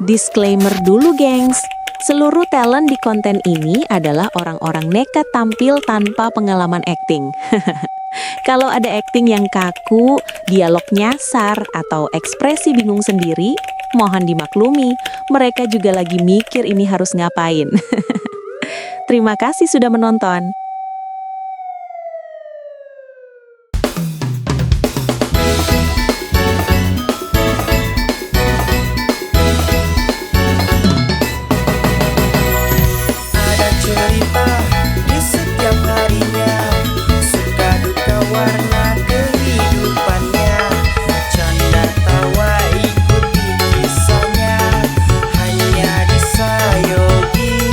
Disclaimer dulu, gengs. Seluruh talent di konten ini adalah orang-orang nekat tampil tanpa pengalaman akting. Kalau ada akting yang kaku, dialog nyasar, atau ekspresi bingung sendiri, mohon dimaklumi, mereka juga lagi mikir ini harus ngapain. Terima kasih sudah menonton. Ada cerita di setiap harinya, suka duka warna kehidupannya, canda tawa ikuti kisahnya, hanya di Sayogi.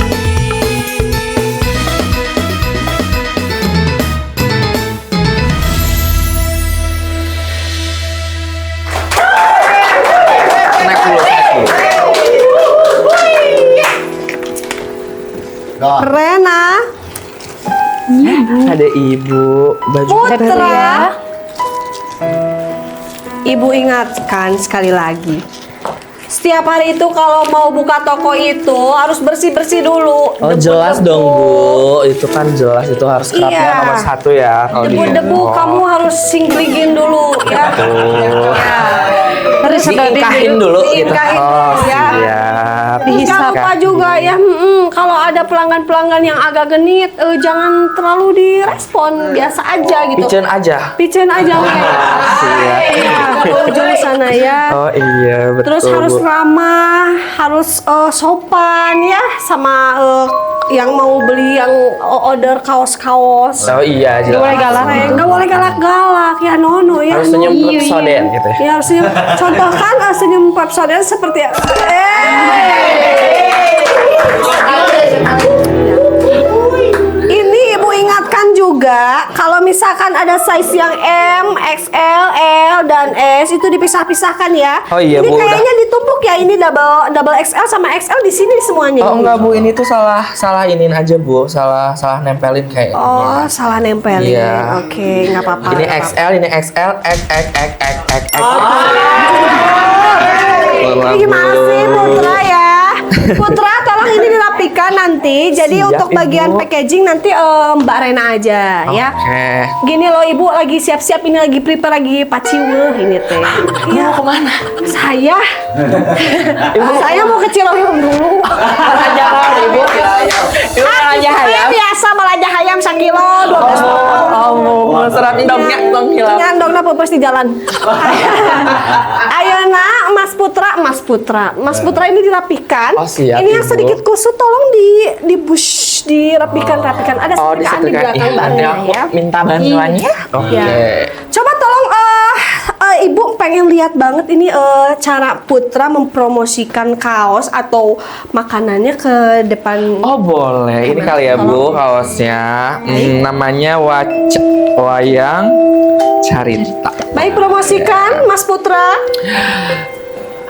Naik dulu. Rena, Ada ibu, baju Putra. Ibu ingatkan sekali lagi. Setiap hari itu kalau mau buka toko itu harus bersih-bersih dulu. Oh jelas dong Bu, itu kan jelas itu harus kerapnya Iya. nomor 1 ya kalau di Debu-debu toko. kamu harus singkligin dulu ya. Tuh. Harus Diingkahin dulu gitu. Diingkahin Oh dulu ya. siap. Terus jangan lupa juga ya, kalau ada pelanggan-pelanggan yang agak genit, jangan terlalu direspon, biasa aja gitu. Piceun aja. Piceun aja kayak. Siap. Iya, ke ujung sana ya. Oh iya betul. Terus harus Bu. ramah, harus sopan ya sama yang mau beli yang order kaos-kaos. Oh iya jelas. Nggak boleh galak, nggak boleh galak-galak ya Nono ya. Harus senyum Nono. Pepsodent gitu ya. Ya harus senyum. Contohkan senyum Pepsodent seperti Ini ibu ingatkan juga kalau misalkan ada size yang M, XL, L dan S itu dipisah-pisahkan ya. Oh iya, ini Bu, kayaknya ditumpuk ya, ini double XL sama XL di sini semuanya. Oh enggak Bu, ini tuh salah iniin aja Bu, salah nempelin kayaknya. Oh, salah nempelin. Iya. Oke, nggak apa-apa. Ini nggak XL, ini XL, X. Ini gimana sih Putra ya? Putra tolong ini dirapikan nanti. Jadi Siap, untuk bagian Ibu. packaging nanti Mbak Rena aja ya. Oke. Gini loh Ibu lagi siap-siap ini lagi prepare lagi paciweuh ini teh. Iya. Mau kemana? Saya. Saya mau ke Ciloyom dulu. Aja kan Ibu. Ibu aja Saya biasa belanja ayam 1 kilo 12 potong. Oh, serat endongnya dong hilang. Nyandongna pepes di jalan. Ayeuna Mas Putra ini dirapikan. Oh, siap, ini yang Ibu. sedikit kusut tolong di bush dirapikan. Ada Oh, setrikaan di belakang Iya, Mbak nanti Rena aku ya. minta bantuannya. Oke. Ya. Coba tolong Ibu pengen lihat banget ini cara Putra mempromosikan kaos atau makanannya ke depan. Oh boleh, ini kali ya Bu kaosnya. Namanya Wayang Carita. Baik, promosikan Mas Putra.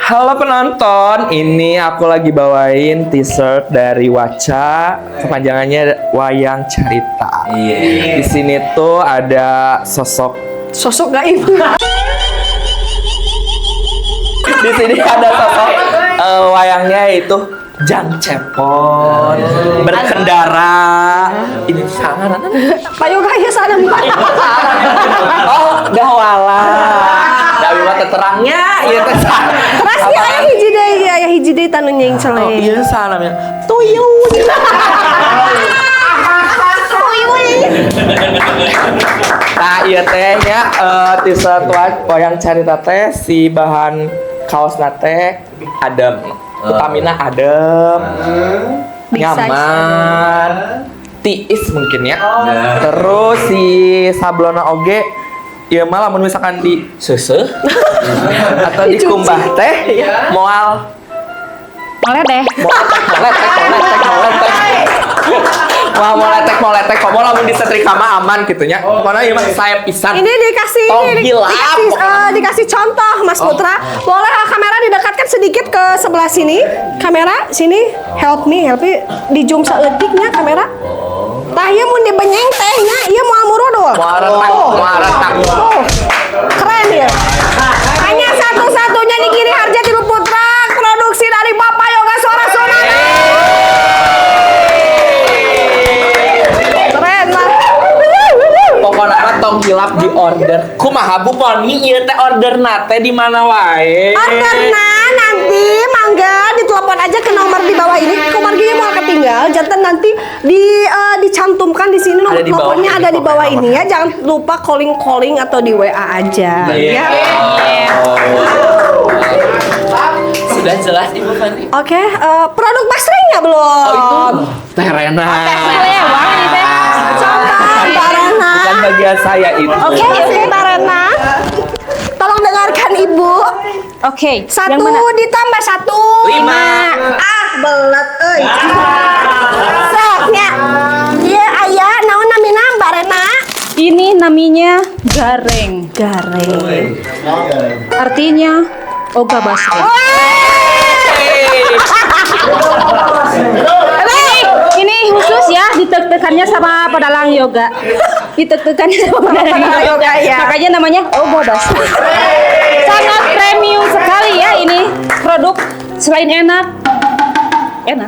Halo penonton, ini aku lagi bawain t-shirt dari Waca, kepanjangannya Wayang Carita. Di sini tuh ada Sosok gaib. di sini ada sosok wayangnya itu Jang Cepon berkendara. Ini sangat. Payoga ya sana Mbak. Oh, gawala. Dari mata terangnya, iya teh. Pasti aya hiji deui tanu nyeng Oh, celeng. iya salam ya. Tuyul. Nah, iya teh ya t-shirt Wayang Carita teh si bahan kaos nate adem. Utamina adem. Nyaman. Tiis mungkin ya. Terus si sablona oge ya malah misalkan di seuseuh atau di kumbah teh moal Molek mau letek kok mau lamun disetrika mah aman gitunya. Pokoknya ieu mah saya pisan. Ini dikasih dikasih contoh Mas Putra. Boleh kamera didekatkan sedikit ke sebelah sini. Kamera sini, help me di zoom saeutiknya kamera. Tah ieu mun dibenyeng tehnya ieu moal murodol. Mau retak. Keren ya. Hanya satu-satunya di Giri Harja Tilu Putra, produksi dari Bapak hilap di order. Kumaha Bu Poni ieu teh order nate di mana wae? Orderna nanti mangga ditelepon aja ke nomor di bawah ini. Komarginya mau ketinggal, jantan nanti dicantumkan di sini nomor Ada di bawah teleponnya ini, ada di bawah pokoknya. ini ya. Jangan lupa calling atau di WA aja. Ya. Sudah jelas Ibu Fani. Oke, produk basrengnya belum? Teh Rena. Lewat ini teh. Coba Mbak Rena. Bukan bagian saya itu. Oke, Mbak Rena. Tolong dengarkan Ibu. Oke. Satu Yang mana? ditambah satu. 5. Belet euy. Soknya. Ieu aya naon namina Mbak Rena? Ini namanya gareng. Gareng. Artinya oga basreng. Ini khusus ya ditek-tekannya sama pedalang yoga. Ditek-tekannya sama pedalang yoga ya. Makanya namanya oga basreng. Sangat premium sekali ya ini produk, selain enak. Ya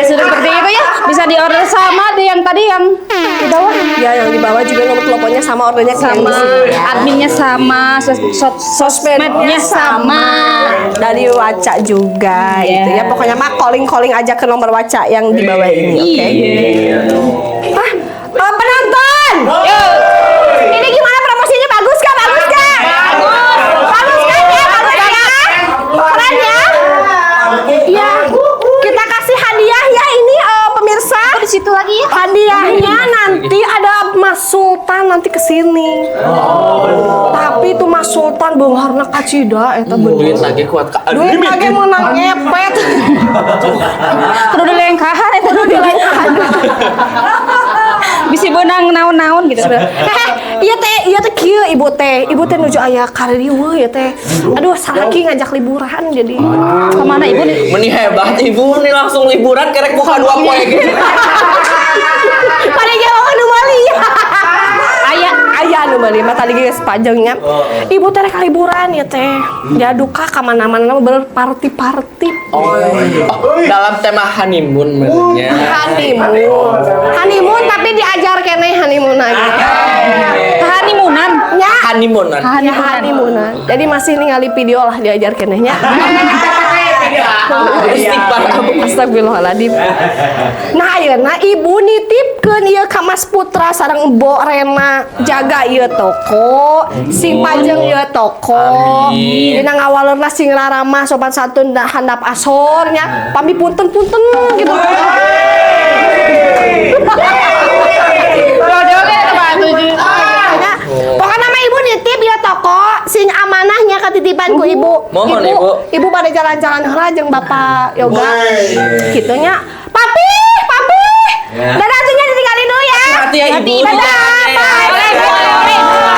sudah seperti itu ya, bisa diorder sama yang tadi yang di bawah. Ya, yang di bawah juga nomor teleponnya sama, ordernya Sama adminnya sama, sosmednya sama. dari Waca juga gitu ya. Pokoknya mah calling aja ke nomor Waca yang di bawah ini, oke? Penonton. Ini gimana promosinya, bagus kah? Bagus kah? Bagus kan ya? Bagus ya? Keren ya? Iya. Kita kasih hadiah ya ini pemirsa. Di situ lagi ya. Hadiahnya nanti ada Mas Sultan nanti kesini. Tapi itu Mas Sultan beunghar kacida eta Duit bener. lagi kuat ka. Duit lagi menang ngepet. Kudu dilengkahan eta dilengkahan. Bisa benang naon-naon gitu. Iya teh kieu ibu teh nuju aya ka riweuh ya teh. Aduh saraki ngajak liburan jadi. Kemana ibu nih? Meni hebat Ibu nih langsung liburan kerek buka 2 poe gitu. Paling mau anu Bali. Aya anu Bali mah tadi geus pajengnya. Ibu teh rek liburan ya teh. Jaduka ka mana-mana berparti-parti. Dalam tema honeymoon menurutnya. Honeymoon tapi diajar keneh honeymoon aja. Honeymoonan. Nya. Honeymoonan. Honeymoonan. Jadi masih ningali video lah diajar kenehnya. Istighfar. Astagfirullahaladzim. Nah ayeuna ibu nitipkeun ieu ka Mas Putra sareng Mbok Rena jaga ieu toko, sing pajeng ieu toko. Dina ngawaleurna sing raramah sopan santun da handap asornya. Pami punten-punten gitu. Pokoknya nama ibu nitip ya toko sing amanahnya ketitipan ku ibu. Mohon, Ibu. Ibu pada jalan-jalan heula jeung Bapak Yoga. Gitunya. Papi. Dadah atunya ditinggalin dulu ya. Hati ya Ibu. Dadah. Bye.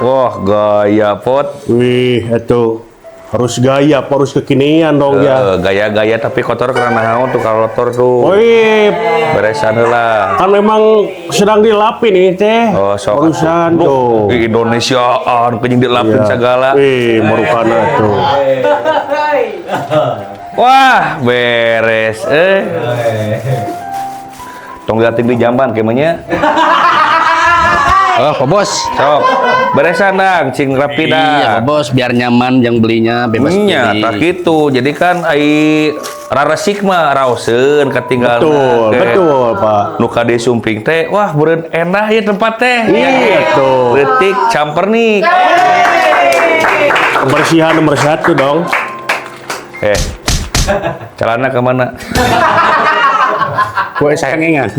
Wah, gaya pot. Wih, itu harus gaya, harus kekinian dong ya. Gaya-gaya tapi kotor karena naon tuh kalau kotor tuh. Wih, Beresan heula. kan memang sedang dilapin ini teh. Oh, sok urusan tuh. Di Indonesiaan kenyang dilapin Iya. segala. Wih, marukana tuh. Wah, beres. Tong gating di jamban kemanya. Oh, Pak Bos. Sok. Beresan dang, cing rapi Iya, dah. Pak Bos, biar nyaman yang belinya bebas Nya, pilih. tak gitu. Jadi kan ai raresik mah raoseun ketinggalan. Betul, Pak. Nu kade sumping teh, wah beureun enak ya tempat teh. Iya, tuh. Letik camper nih. Kebersihan nomor 1 dong. Celana kemana? Kue sayang ingat.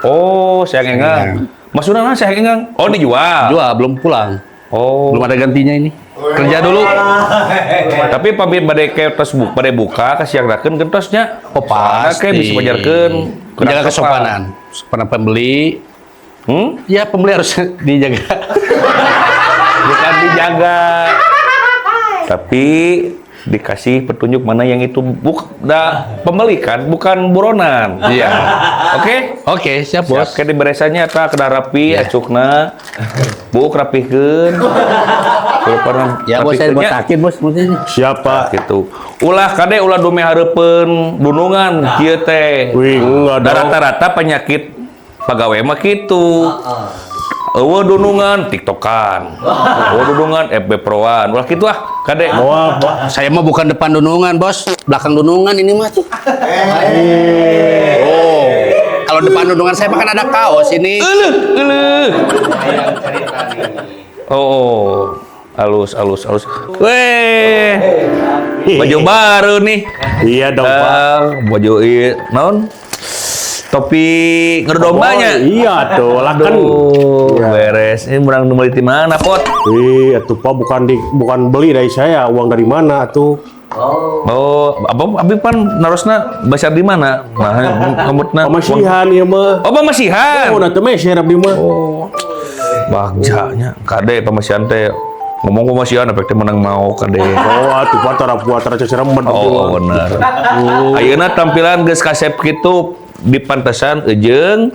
Oh, sayang engang. Maksudnya mana sayang engang? Oh, dijual. Jual, belum pulang. Oh, Belum ada gantinya ini. Kerja dulu. tapi pamit bade ketos bade buka kasiagdakeun gentosnya. Oh, pasti. Kayak bisa pajarkeun. Menjaga kesopanan. Kesopanan pembeli. Ya, pembeli harus dijaga. Bukan dijaga. Tapi dikasih petunjuk mana yang itu pembeli kan, bukan buronan. Iya. Oke? Oke, siap, Siap, Bos. kayak di beresannya tak kena rapi, Iya. acukna. Buk rapihkeun. Kedepanan. Ya bos, saya botakin bos maksudnya. Siapa? Gitu. Ulah kade ulah dume hareupeun dunungan kieu teh. Wih, enggak Da dong. rata-rata penyakit pagawe mah kitu. Eueuh dunungan tiktokan. Eueuh dunungan FB Proan. Ulah kitu ah kade. Mau apa? Saya mah bukan depan dunungan bos, belakang dunungan ini mah tuh. Oh, kalau depan dunungan saya makan ada kaos ini. Eueuh. Oh. Halus. Weh. Baju baru nih. Iya dong, Pak. Baju ieu naon? Topi ngedombanya. Oh, iya tuh, lah kan. Aduh, Iya. beres. Ini murang beli di mana, Pot? Atuh Pak bukan beli dari saya, uang dari mana tuh? Oh, apa abi pan narosna basar di mana? Nah, kamutna. Pamasihan ieu mah. Oh, pamasihan. Oh, teu meser abdi mah. Bagjanya, kade pamasihan teh. Ngomong pamasihan efek teh menang mau kade. Oh, atuh Pak tara ceceremet Oh, bener. Ayeuna tampilan geus kasep kitu di pantesan ejeung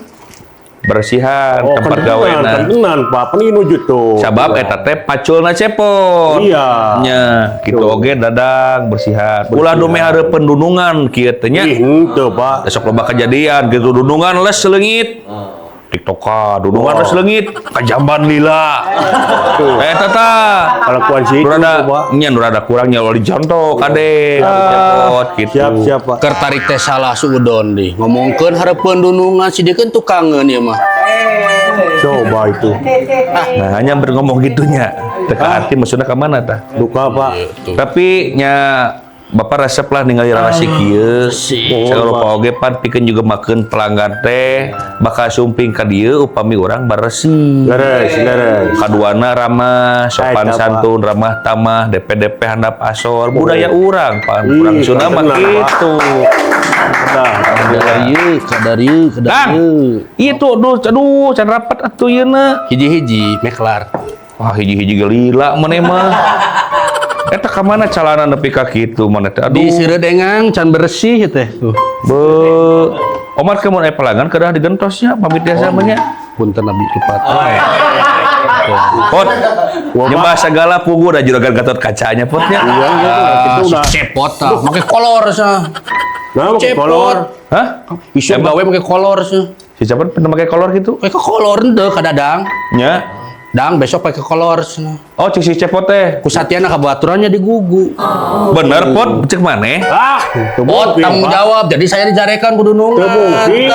bersihan Oh, tempat gawena. kentenan Pak, peni nuju tuh. Sabab eta teh paculna cepot. Iya. Nya, kitu oge dadang bersihan. Ulah dume hareupeun dunungan kieu teh nya. Ih, henteu Pak. Besok loba kejadian gitu dunungan les seulengit. TikTokan dunungan les seulengit kajamban lila. Eta tah. Kalakuan situ Nurada Pak. nya nurada kurang nya ulah dicontoh kade cepot gitu. Siap Pak. Kertarik teh salah suudon deh. Ngomongkeun hareupeun dunungan sidikeun tukangeun ieu mah. Coba itu. Nah, hanya ngomong gitunya. Teka arti maksudnya ke mana tah? Duka Pak. Tapi nya Bapak resep lah ningali relasi kieu. Saya lupa oge pan pikeun juga makeun pelanggan teh bakal sumping ka dieu upami urang baresi. Leres. Kaduana ramah, sopan Baik, santun, ramah tamah, DP handap asor, budaya urang pan. Ih, Urang Sunda mah tenang, Pak. kitu. Kadar ieu. Dang. Itu aduh can rapat atuh yeuna. Hiji-hiji meklar. Wah, hiji-hiji gelila maneh mah. Eta ka mana calana nepi ka kitu maneh teh. Aduh. Di siredengang can bersih teh tuh. Be Omar ke mun aya pelanggan kedah digentosnya pamit biasa mah nya. Punten abi lupa. Pot. Nyembah segala pugu da juragan Gatot Kacanya potnya. Itu udah. Cepot tah, make kolor sah. Nah, pakai kolor. Hah? Bisa gawe make kolor sah. Si siapa pernah pakai kolor gitu? Make kolor henteu kadadang. Nya. Dang besok pakai kolor sah. Oh, cik si cepot teh. Kusatiana kabaturannya digugu. Bener pot, cek maneh. Teu Oh, mungkin, tanggung Pak. jawab. Jadi saya dijarekan kudu nunggu. Teu mungkin.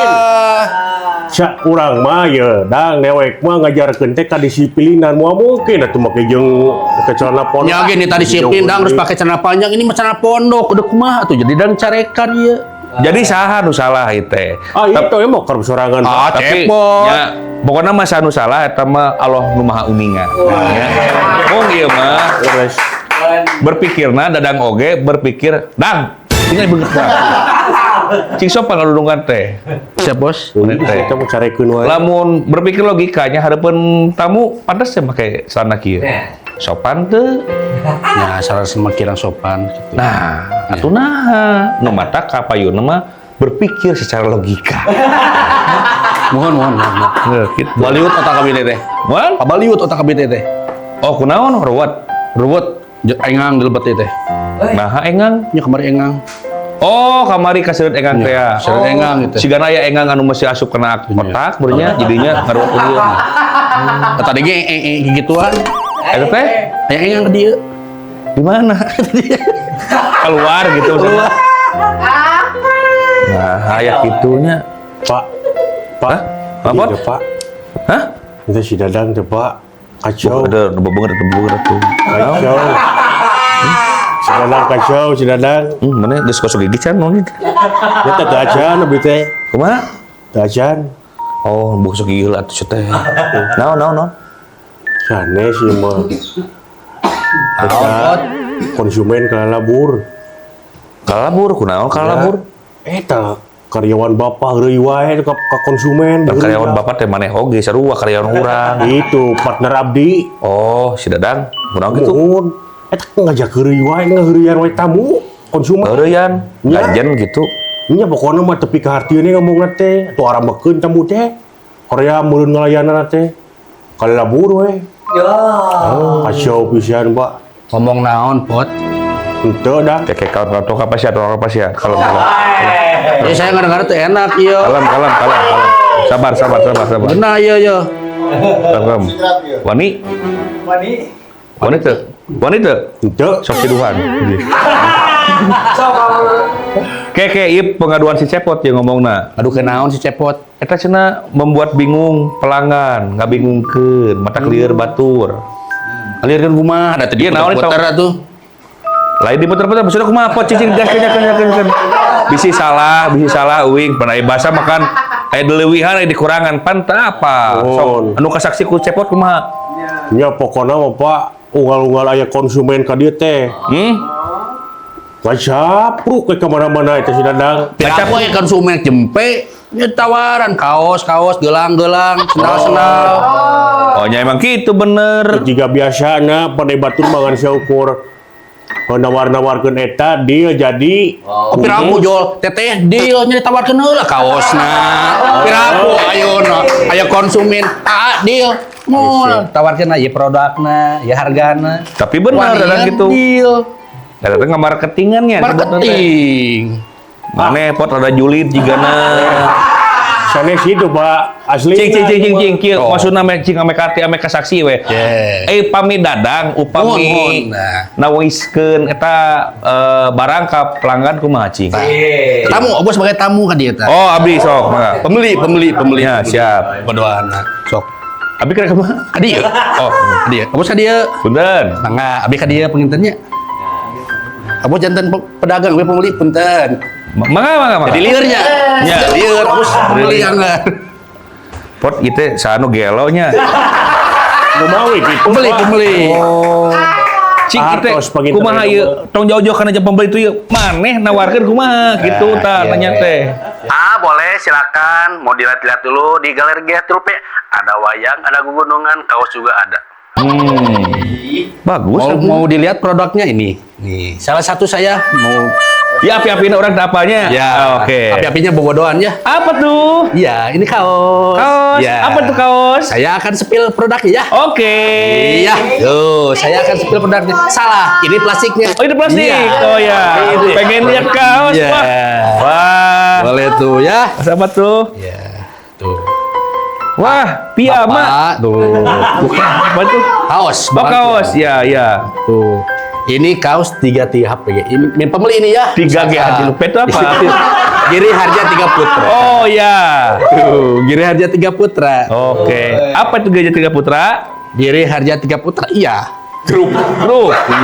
Sak urang mah ye, dang dewek mah ngajarkeun teh kadisiplinan moal mungkin atuh make jeung celana pondok. Ya gini tadi disiplin dang terus pakai celana panjang ini mah celana pondok udah kumaha tuh jadi dang carekan ieu. Jadi saha nu salah ieu teh. Ah, itu emang keur sorangan. Ah, Tapi cepot. nya pokona mah sanu salah eta mah Allah nu Maha Uningan. Ya. Mung ieu mah Leres. berpikirna dadang oge berpikir, "Dang, tinggal beungeut dah." Cing sopan ngadudungan teh. Siap bos. Kita mau carekeun wae. Lamun berpikir logikanya hareupeun tamu pantes teh make celana kieu. Sopan teu? Ya asal semakin sopan gitu. Nah, atuh naha? Nu mata ka payuna mah berpikir secara logika. Mohon. Nah, gitu. Baliut otak kabinete teh. Moal? Baliut otak kabinete teh. Oh, kunaon ruwet? Ruwet engang dilebet teh. Nah, engang. Nya kamari engang. Oh, kamari kaseureut engang teh ya. Seureut engang gitu. Sigana aya engang anu mesti asup kana otak beurnya jadinya ngaruwet ieu. Tadi ge gituan. Eta teh Aya engang ke dieu. di mana? Keluar gitu maksudnya. Nah, aya kitunya. Pak. Hah? Apa? Iya, Pak. Hah? Itu si Dadang teh, Pak. Kacau. Ada bebeungeut tuh. Kacau. Si Dadang kacau, si Dadang. Mana geus kosong gigi can naon itu? Ya teh teu acan abdi teh. Kumaha? Teu acan. Oh, bosok gigi lah atuh teh. Naon? Sanes ieu mah. Eta konsumen kalabur. Kalabur, kunaon kalabur? Eta karyawan bapak heureuy wae ka konsumen. Karyawan bapak teh maneh oge sarua karyawan urang. Itu partner abdi. Oh, si Dadang, kunaon kitu? Mohon. Eta ngajak heureuy wae ngaheureuyan wae tamu konsumen. Heureuyan, Ya. ganjen gitu. Nya pokona mah tepi ka hartieun ngomongna teh, atuh arambekeun tamu teh. Korea meureun ngalayanan teh. Kalabur we. Kacau pisan, Pak. Ngomong naon, Pot? Itu dah. Kayak kalau apa sih? Kalau Ya saya ngadeng-ngadeng tuh enak ya. kalem. Sabar. Benar ya. Kalem. Wanita. Itu. Sok siduhan. Kayak ieu pengaduan si Cepot yang ngomongna. Aduh kenaon si Cepot. Eta cenah membuat bingung pelanggan, ngabingungkeun, mata lieur batur. Alirkeun kumaha? Da teh Ieu naon eta? puter atuh. Lain diputer-puter, maksudnya kumaha pot cicing gas kenyakan. Bisi salah uing, pernah bahasa makan aya deleuwihan aya dikurangan pan teu apa. Sok anu kasaksi ku Cepot kumaha? Ya pokoknya mah Pak, unggal-unggal aya konsumen ka dieu teh. Ngacapruk ke kemana-mana itu si Dadang. Tidak apa ya konsumen jempe, ya tawaran kaos, gelang, sendal. Oh nya emang gitu bener. Jika biasana pandai batur mangan saukur nawar-nawarkeun eta dia jadi Piraku jual teteh deal nya ditawarkeun heula kaosna. Piraku ayeuna aya konsumen deal. Moal tawarkeun ieu produkna, ya hargana. Tapi bener ada gitu. Deal. Eta teh ngamarketingannya. Marketing. Maneh pot ada julid jigana. sanes itu Pak asli. Cing kieu maksudna cing ame kati ame kasaksi we. Pami dadang upami nawiskeun eta barang ka pelanggan kumaha cing. Tamu, bos sebagai tamu ka dieu teh. Oh abdi sok mangga. Pembeli. Ya siap. Bodohana. Sok. Abdi kira kumaha? Ka dieu. Oh Ka dieu. Bos ka dieu. punten. Mangga abdi ka dieu pengintennya. Abo jantan pedagang we pembeli punten. Mangga. Jadi liurnya. Ya. Liur terus pembeli anggar. Pot itu sanu gelonya. Numawi gitu. Pembeli. Oh. Cing Artos kita penginten kumaha itu, ieu tong jauh-jauh kana jeung pembeli itu ieu maneh nawarkeun kumaha gitu tah nanya teh. Boleh silakan. Mau dilihat-lihat dulu di galeri Getrup ya. Ada wayang, ada gugunungan, kaos juga ada. Bagus. Mau dilihat produknya ini. Nih, salah satu saya mau Ya api-apiin orang tak apanya. ya Oke. api-apinya bobodohan ya. Apa tuh? Iya, ini kaos. Kaos. Ya. Apa tuh kaos? Saya akan spill produknya ya. Oke. Iya. Tuh, saya akan spill produknya. Salah, ini plastiknya. Oh ini plastik. Iya. Oh ya. Ini. Pengen lihat kaos. Iya. Wah. Boleh tuh ya. Apa tuh? Iya. Tuh. Wah, piyama. Bapak, tuh. Bukan. Apa tuh? Kaos. Oh kaos. Ya, ya. Tuh. Ini kaos 3 HP. Ini pembeli ini ya. 3 GH Lupet itu apa? Giri harga 3 putra. Oh ya. Tuh, Giri harga 3 putra. Oke. Apa itu Gajah Tiga Putra? Giri harga 3 putra. Iya. Grup.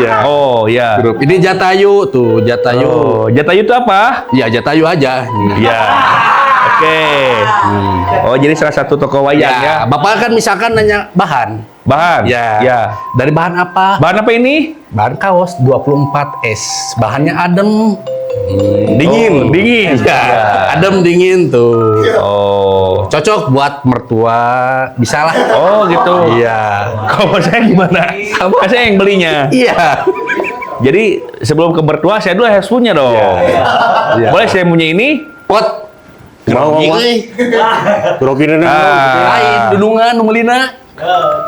Iya. Oh ya. Grup. Ini Jatayu tuh, Jatayu. Oh, Jatayu itu apa? Iya, Jatayu aja. Nih. Ya. Oke. Oh, jadi salah satu toko wayang ya. Bapak kan misalkan nanya bahan. Bahan. Ya. Ya. Dari bahan apa? Bahan apa ini? Bahan kaos 24S. Bahannya adem. Dingin. Dingin. Ya. Adem dingin tuh. Oh. Cocok buat mertua. Bisa lah. Oh, gitu. Iya. Kalau saya gimana? Kan saya yang belinya. Iya. Jadi sebelum ke mertua saya dulu harus punya dong. Iya. Boleh saya punya ini? Pot. Mau Grogi Lain dulungan numelina.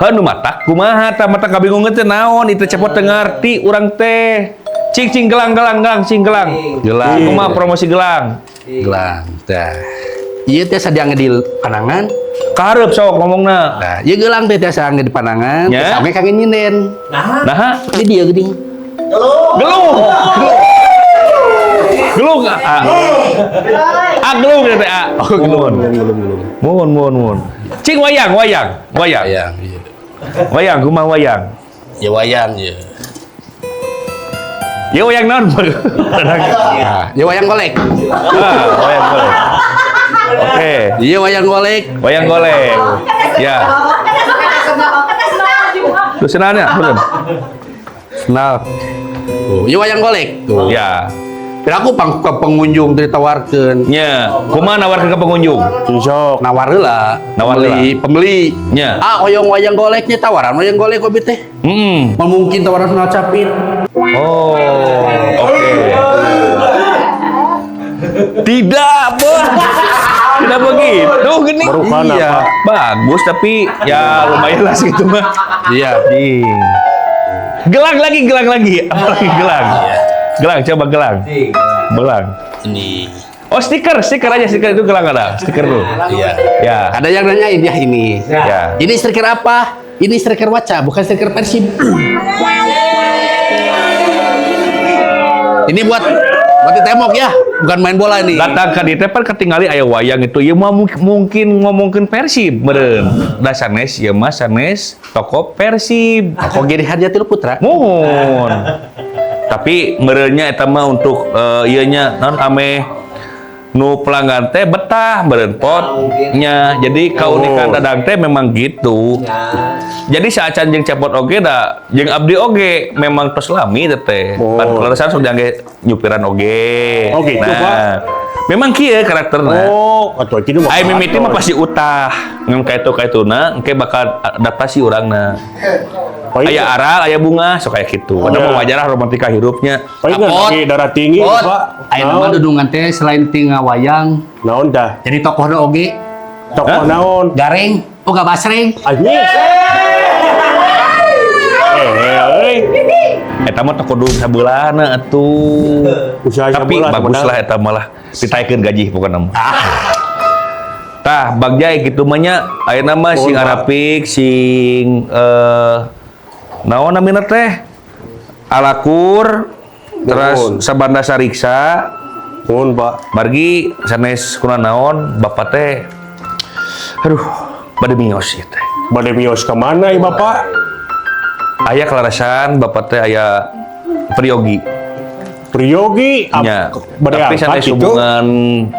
Hanu matak kumaha tah matak kabingungeun teh naon itu cepot teu ngarti urang teh. Cing gelang cing gelang. Gelang. Kumaha promosi gelang? Gelang. Tah. Ieu teh sadiang di panangan. Karep sok ngomongna. Nah, ieu gelang teh tiasa angge di panangan. Ya. Sampai kangen nyinden. Nah, Di dia geuning. gelung. Gelung. Gelung ya teh. Oh, gelung. Mun. Cing wayang. Wayang. Iya. Wayang kumaha wayang? Ya wayang ya. Ya wayang naon? Nah, ya wayang golek. Wayang golek. Oke, Iya wayang golek. wayang golek. Ya. Tuh senanya, belum? Nah. Tuh, iya wayang golek. Tuh. Ya. Tapi aku pengunjung ditawarkeun. Nya, kumaha nawarkeun ke pengunjung? Sok. Nawar heula. Nawar heula. Pembeli. Nya. Hoyong wayang goleknya tawaran wayang golek kopi teh. Mungkin tawaran sana capit. Oh, oke. Tidak, Bos. Tidak begitu gini. Merupakan Iya, apa? bagus tapi ya lumayan lah segitu mah. Iya. Gelang lagi. Apalagi gelang. Gelang, coba gelang. Gelang. Ini. Oh, stiker aja, stiker itu gelang ada. Stiker dulu. Iya. Ya. Ada yang nanyain ya ini. Ya. Ini striker apa? Ini striker Waca, bukan striker Persib. Ini buat ditemok ya, bukan main bola ini. Datang ke dieu pan ketinggali aya wayang itu. Ya mah mungkin ngomongkeun Persib meureun. Da sanes ieu mah sanes toko Persib. Kok jadi hadiah tilu putra? Mohon. Tapi meureunnya eta mah untuk ieu nya naon ame nu pelanggan teh betah meureun potnya. Jadi kaunikan dadang teh memang gitu. Jadi saacan jeung cepot oge da jeung abdi oge memang tos lami teh. Pan leresan sok jangge nyupiran oge. Oh, gitu, Pak. Memang kieu karakterna. Oh, atuh kieu mah. Ai mimiti mah pasti utah. Ngan kaetu-kaetuna engke bakal adaptasi urangna. Aya aral, aya bunga, sok kayak gitu. Ada mah wajar lah romantika hirupnya. Paling lagi darah tinggi, Pot. Pak. Aya nama dudungan teh selain tinggal wayang, Naon dah? jadi tokoh oge Tokoh naon? gareng, boga basreng. Anjing. Eta mah toko dulu sabeulana atuh. Usaha Tapi sabeula, bagus sebenarnya. lah eta mah lah. Ditaikeun gaji pokokna mah. Tah, bagjai kitu mah nya ayeuna mah sing arapik sing naon namina teh? Alakur terus sabanda sariksa Mun, Pak. margi sanes kuna naon bapak teh aduh bade mios ieu teh. Bade mios ke mana, ya, Bapak? Aya kelarasan bapak teh aya Priyogi. Priyogi, Ya, bade tapi angkat sanes itu. hubungan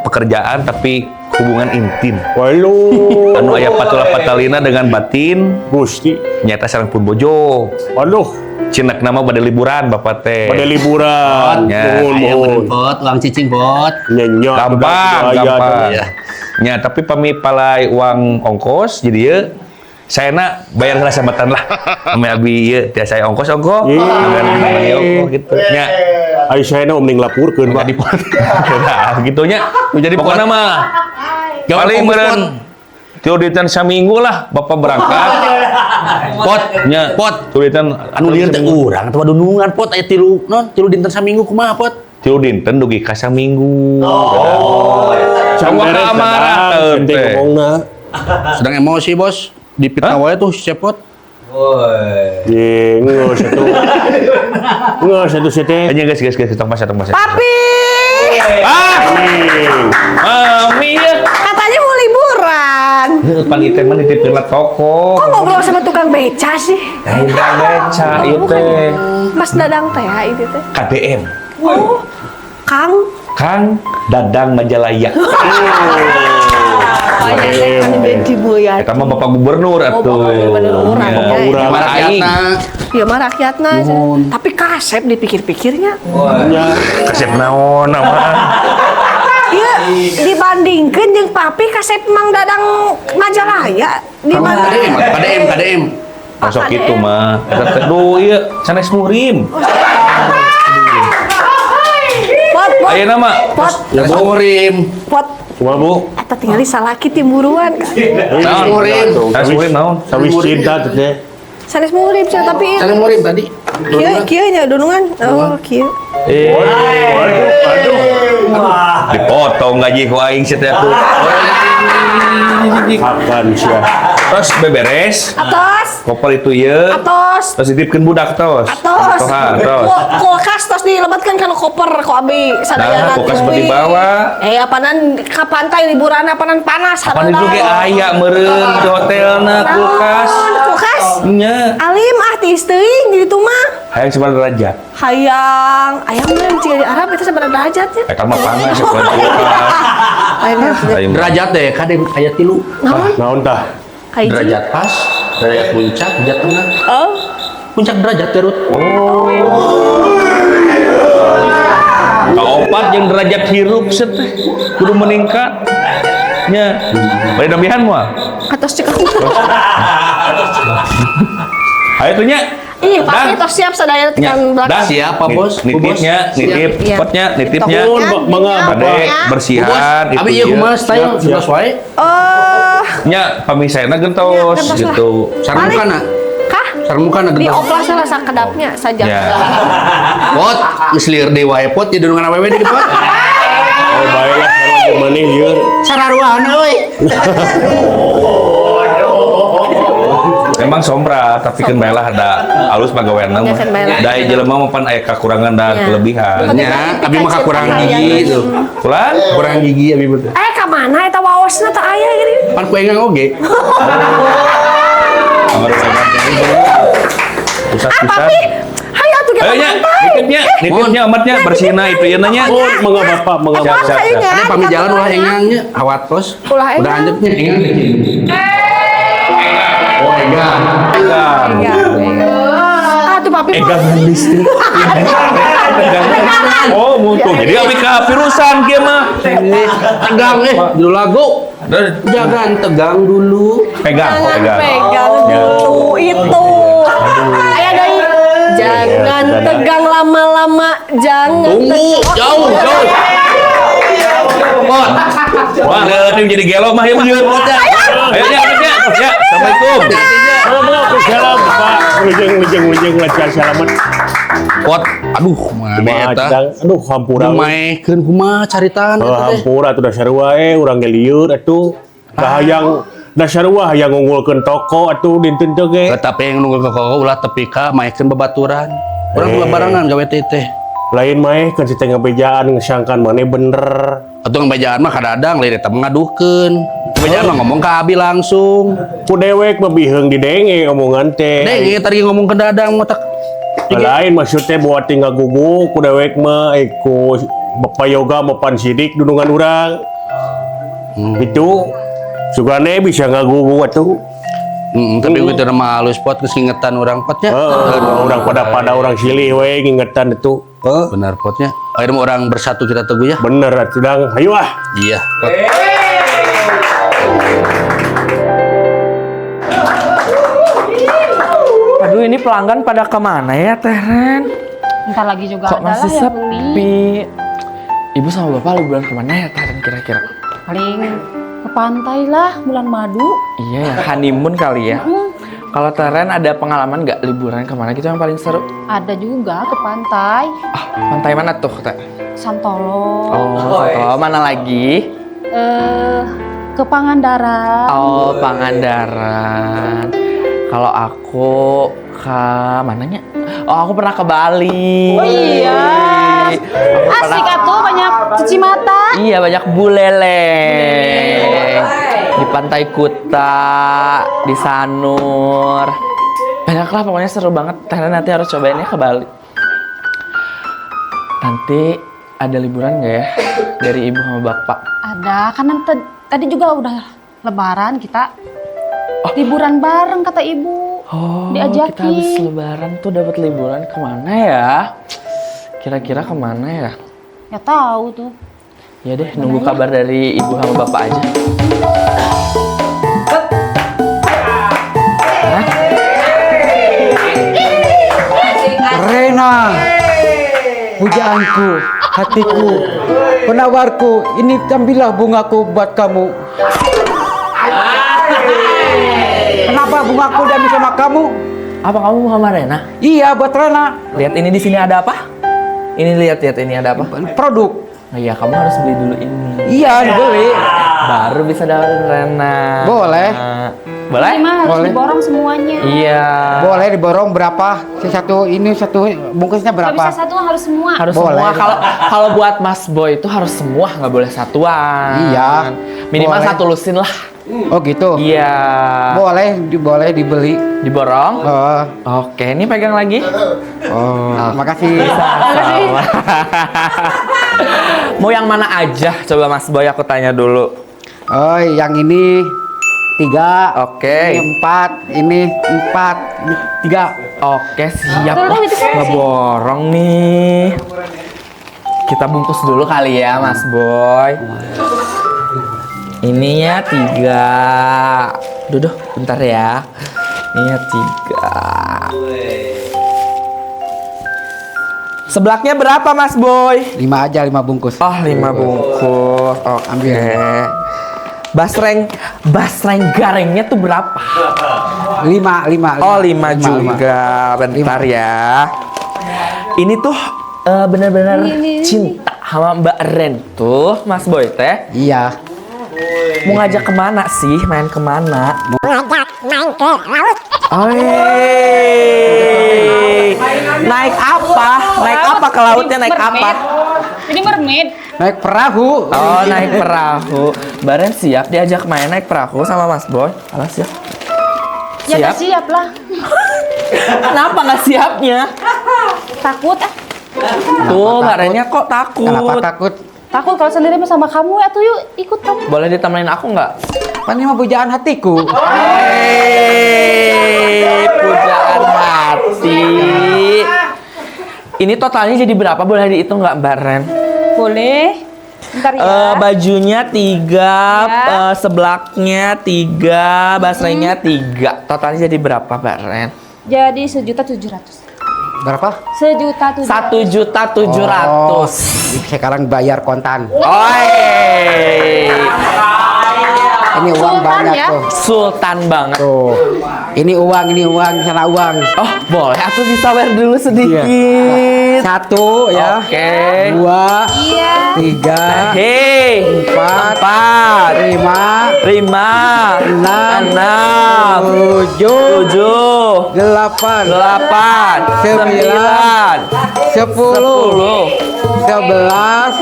pekerjaan tapi hubungan intim. Waduh. Anu aya patula-patalina dengan batin Gusti. nyata sareng pun bojo. Waduh, Cinek nama bade liburan bapak teh. pada liburan. Ya. Mohon, Aya mohon. meureun pot, uang cicing pot. Nyenyak. Gampang. Ya. Ya, tapi pami palai uang ongkos jadi ya sayana bayar heula sambatan lah. Ame abi ieu teh saya ongkos ongko. Iya. Dengan ongkos gitu. Nya Ai saya na omning lapurkeun, Pak. jadi pot. Nah, gitunya jadi pokoknya mah paling meureun tilu dinten saminggu lah bapak berangkat. Pot, Nya pot. tilu dinten Anu lieur teh urang teh wadunungan pot aya tilu dinten saminggu kumaha pot? tilu dinten dugi ka saminggu. Samberes Bawa ke amarah, sedang, teh. ente ngomongna. Sedang emosi bos. Dipitnah wae tuh si Cepot. Ye, ngeus atuh. Ngeus atuh si teh. Aja guys, tong mas. Papi, Mami ya. katanya mau liburan. Pan itu mah nitipkeun lah toko. Kok ngobrol sama tukang beca sih? Ayeuna beca ieu teh. Mas Dadang teh itu teh. KDM. Oh, Kang. Kang Dadang Majalaya. Eta mah Bapak Gubernur atuh. Gubernur urang, Ya, ya. urang mah aing. Ya mah rakyatna. Tapi kasep dipikir-pikirnya. Kasep naon nama? Iya, dibandingkeun jeung papi kasep Mang Dadang Majalaya di mana? KDM. Masuk gitu mah. Aduh ieu sanes muhrim. Pot. Ayeuna mah Pot. Ya murim. Pot. Kumaha, Bu? Eta tinggal salaki timburuan kan. naon? muhrim. Sanes muhrim naon? Sawis cinta teh teh. Sanes murid sia tapi Sana murim tadi. kieu nya dunungan. Oh, kieu. Dipotong gaji ku aing sia teh atuh. Akan sia. Terus beberes. Atos. Koper itu ieu. Atos. Terus dititipkeun budak tos. Atos. Tos. Kulkas tos dilebatkan kana koper ku abi sadayana. Nah, kulkas beuti bawa. Apanan ka pantai liburan apanan panas Pan itu ge aya meureun di hotelna kulkas. Kulkas. Nya. Alim artis teuing di ditu mah. Hayang sebar derajat. Hayang, ayam mah jika di Arab itu sebenarnya derajatnya. Eta mah panas sebar kulkas. Hayang Derajat deh, kadang aya tilu. Naon tah? Kayak Derajat pas, derajat puncak, derajat tengah. Oh, Puncak derajat terus. kaopat jeung derajat hirup set teh kudu meningkat. Nya. Bade nambihan moal. atas cekak. Ayo tuh nya. Ih, papi tos siap sadaya tekan belakang. Siapa bos? Nitipnya, nitip, Iya. potnya, nitipnya. Mohon Bangga Adek, Bapak. bersihan, Abi iya kumaha style Siap, siap. 11 wae. Nya pamisahna gentos gentos lah. gitu. Sareng mukana. Kah? Sareng mukana Di gentos. oplas rasa kedapnya saja. Ya. Pot, geus lieur deui wae pot di dunungan awewe di pot. Oh baiklah kalau gimana liur. Sararuana euy. Memang sombra, tapi kan bae lah ada alus pagaweanna mah. Biasan bae lah. Da jelema mah pan aya kakurangan dan Ya. kelebihan. Nya, abi mah kurang gigi tuh. Ulan? Kurang gigi abi betul. Ka mana eta waosna teu aya gini. Pan ku engang oge. Kamar pegang ini. Pusat-pusat. Papi, hayu atuh kita Ayo nya, pantai. nitipnya amatnya bersihna itu ieu nanya. Mohon Bangga Bapak, Bangga Siap, Bapak. siap, siap. Sayangnya. Ada pami jalan ulah engangnya, awat pos. Ulah Udah engang. anjepnya engang. Oh engang. Aduh papi. Egang listrik. Oh, mutu. Jadi abi kapirusan kieu mah. Tegang dulu lagu. Jangan tegang dulu. Pegang, pegang. Pegang dulu itu. Ayo deui. Jangan tegang lama-lama, jangan Tunggu, jauh, jauh. Pot. Wah, leutik jadi gelo mah ieu mah. Ayo nya, nya. Ya, assalamualaikum. Salam Pak. Lujeng lancar salamet. Pot. Aduh, mana Kumaha eta? cidang. Aduh hampura. Kumaekeun kumaha caritaan eta teh. Hampura tuh dasar wae urang ge lieur atuh. Da hayang dasar wae hayang ngunggulkeun toko atuh dinten teh ge. Tapi yang nunggu ke koko ulah tepi ka maekeun babaturan. Urang Eh. barengan gawe teh. Lain mah kan cita ngebejaan ngesangkan mana bener. Atuh ngebajaan mah kadang lain eta ngaduhkeun. Ngebajaan mah ngomong ka abi langsung. Ku dewek mah biheung didenge omongan teh. Deng tadi ngomong ke dadang mah tak. Lain maksudnya buat tinggal gugu ku dewek mah ku Bapak Yoga mapan sidik dunungan urang. Itu sugane bisa ngagugu atuh. Tapi gue tidak malu spot kesingetan orang potnya. Orang pada orang silih we ngingetan itu. Benar potnya. Akhirnya orang bersatu kita teguh ya. Bener sedang ayo ah. Iya. Pot. Aduh, ini pelanggan pada kemana ya, Teh Ren? Entar lagi juga Kok ada masih lah yang beli. sepi? Ibu sama bapak liburan kemana ya, Teh Ren kira-kira? Paling ke pantai lah bulan madu. Iya ya, honeymoon kali ya. Kalau Teh Ren ada pengalaman nggak liburan kemana gitu yang paling seru? Ada juga ke pantai Ah, pantai mana tuh, Teh? Santolo. Oh, mana lagi? Ke Pangandaran. Oh, Pangandaran. Kalau aku ke mananya? Oh, aku pernah ke Bali. Oh iya. Aku Asik pernah- atuh banyak cuci mata. Iya, banyak buleleng. Di Pantai Kuta, di Sanur. Banyak lah, pokoknya seru banget. Karena nanti harus cobainnya ke Bali. Nanti ada liburan nggak ya dari ibu sama bapak? Ada, karena tadi juga udah lebaran kita liburan bareng kata ibu. Oh, Diajakin. kita habis lebaran tuh dapat liburan kemana ya? Kira-kira kemana ya? Ya tahu tuh. Ya deh, nunggu kabar dari ibu sama bapak aja. Rena, pujaanku, hatiku, penawarku, ini ambillah bungaku buat kamu. Kenapa bungaku diambil sama kamu? Apa kamu mau sama Rena? Iya, buat Rena. Lihat ini di sini ada apa? Ini lihat ini ada apa? Produk. Oh iya, kamu harus beli dulu ini. Iya, dibeli. Baru bisa dapetin Rena. Boleh. Boleh? Ini mah harus Boleh. diborong semuanya. Iya. Boleh diborong berapa? Satu ini satu bungkusnya Gak bisa berapa? satu harus semua. Harus Boleh. semua. Kalau buat Mas Boy itu harus semua, nggak boleh satuan. Iya. Minimal Boleh. satu lusin lah. Oh gitu. Iya. Boleh dibeli. Diborong? Oh, Oke, ini pegang lagi. makasih. Sama. Mau yang mana aja? Coba Mas Boy aku tanya dulu. Oh, yang ini 3. Oke. Ini 4. Ini 4. Ini 3. Oke, siap. Tuh, itu kan Ngeborong nih. Kita bungkus dulu kali ya, Mas Boy. Ini ya 3. Duduh, bentar ya. Iya 3. Seblaknya berapa Mas Boy? 5 aja, 5 bungkus. Oh 5 bungkus. Oke. Ambil. Basreng garengnya tuh berapa? 5. Oh 5 juga. Bentar ya. Ini tuh benar-benar cinta sama Mbak Ren tuh Mas Boy teh. Iya. Mau ngajak kemana sih? Main kemana? Main ke laut. Oh, naik apa? Naik apa ke lautnya? Naik apa? Ini mermaid. Naik perahu. Oh, naik perahu. Mbak Ren siap diajak main naik perahu sama Mas Boy? Alah siap. Ya udah siap lah. Kenapa nggak siapnya? Takut ah. Tuh, Mbak Rennya kok takut? Kenapa takut? Takut kalau sendiri sama kamu ya tuh yuk ikut kamu. Boleh ditemenin aku nggak? Kan ini mah pujaan hatiku. Pujaan hati. Ini totalnya jadi berapa? Boleh dihitung nggak Mbak Ren? Boleh. Bentar ya. Bajunya 3, seblaknya 3, basrengnya 3. Totalnya jadi berapa Mbak Ren? Jadi 1.700.000. Berapa? 1.700.000. 1.700.000. Sekarang bayar kontan. Oi. Ini uang Sultan banyak ya? tuh. Sultan banget. Tuh. Ini uang, sana uang. Oh, boleh atuh disawer dulu sedikit. 1 ya. Oke. 2, Iya. 3, Hei, 4, 4, 5, 5, 6, 7, 8, 8, 9, 10, 11,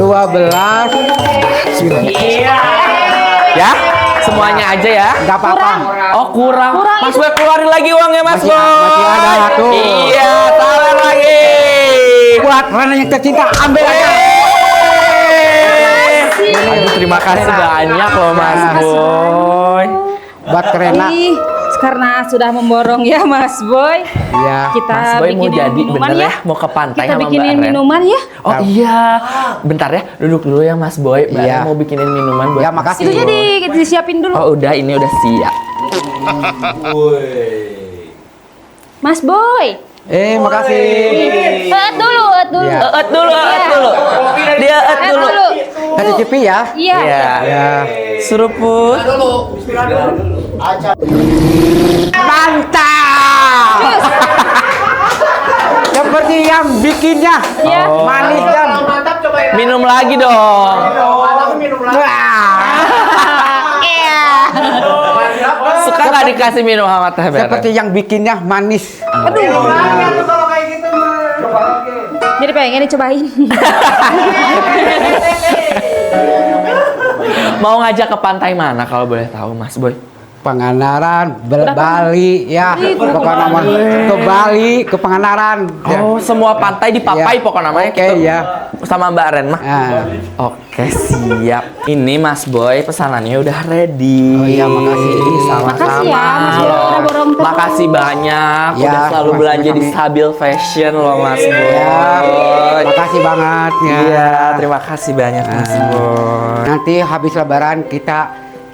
12. Ya, semuanya aja ya. Enggak apa-apa. Oh kurang. Mas Boy keluarin lagi uangnya Mas Masih- Boy. masih ada, tuh. Iya, sawer lagi. Buat Rena yang tercinta, ambil aja. Aduh, terima kasih banyak loh Mas Boy. Buat Rena. Ih, karena sudah memborong ya Mas Boy. Iya. Kita Mas Boy mau bikinin jadi minuman bener ya. ya, mau ke pantai Kita sama bikinin Mbak Ren. minuman ya. Oh iya, bentar ya, duduk dulu ya Mas Boy. Mbak Iya. Ren mau bikinin minuman buat Ya, Mas makasih. Itu Boy. jadi disiapin dulu. Oh udah, ini udah siap. Mas Boy. Makasih. Dulu. Iya. Eet dulu. Dia eet dulu. Kasih cipi ya. Iya. Iya. Ya. Seruput. Mantap. Seperti yang bikinnya. Iya. Manis kan. Minum lagi dong. Suka nggak dikasih minum sama Teh Beren? Seperti yang bikinnya manis. Jadi pengen dicobain. Mau ngajak ke pantai mana kalau boleh tahu Mas Boy? Pangandaran, Bali ya. Pokoknya mah ke Bali, ke Pangandaran. Ya. Oh, semua pantai dipapai Iya. pokoknya namanya Oke, gitu. ya. Sama Mbak Ren mah. Ah. Oke, siap. Ini Mas Boy pesanannya udah ready. Oh iya, makasih. Sama-sama. Makasih ya, Mas Boy, udah borong terus. Makasih banyak. Ya, udah selalu sama-sama. belanja di Stabil Fashion loh Mas Boy. Ya. Makasih banget ya. Iya, terima kasih banyak Mas Boy. Nanti habis lebaran kita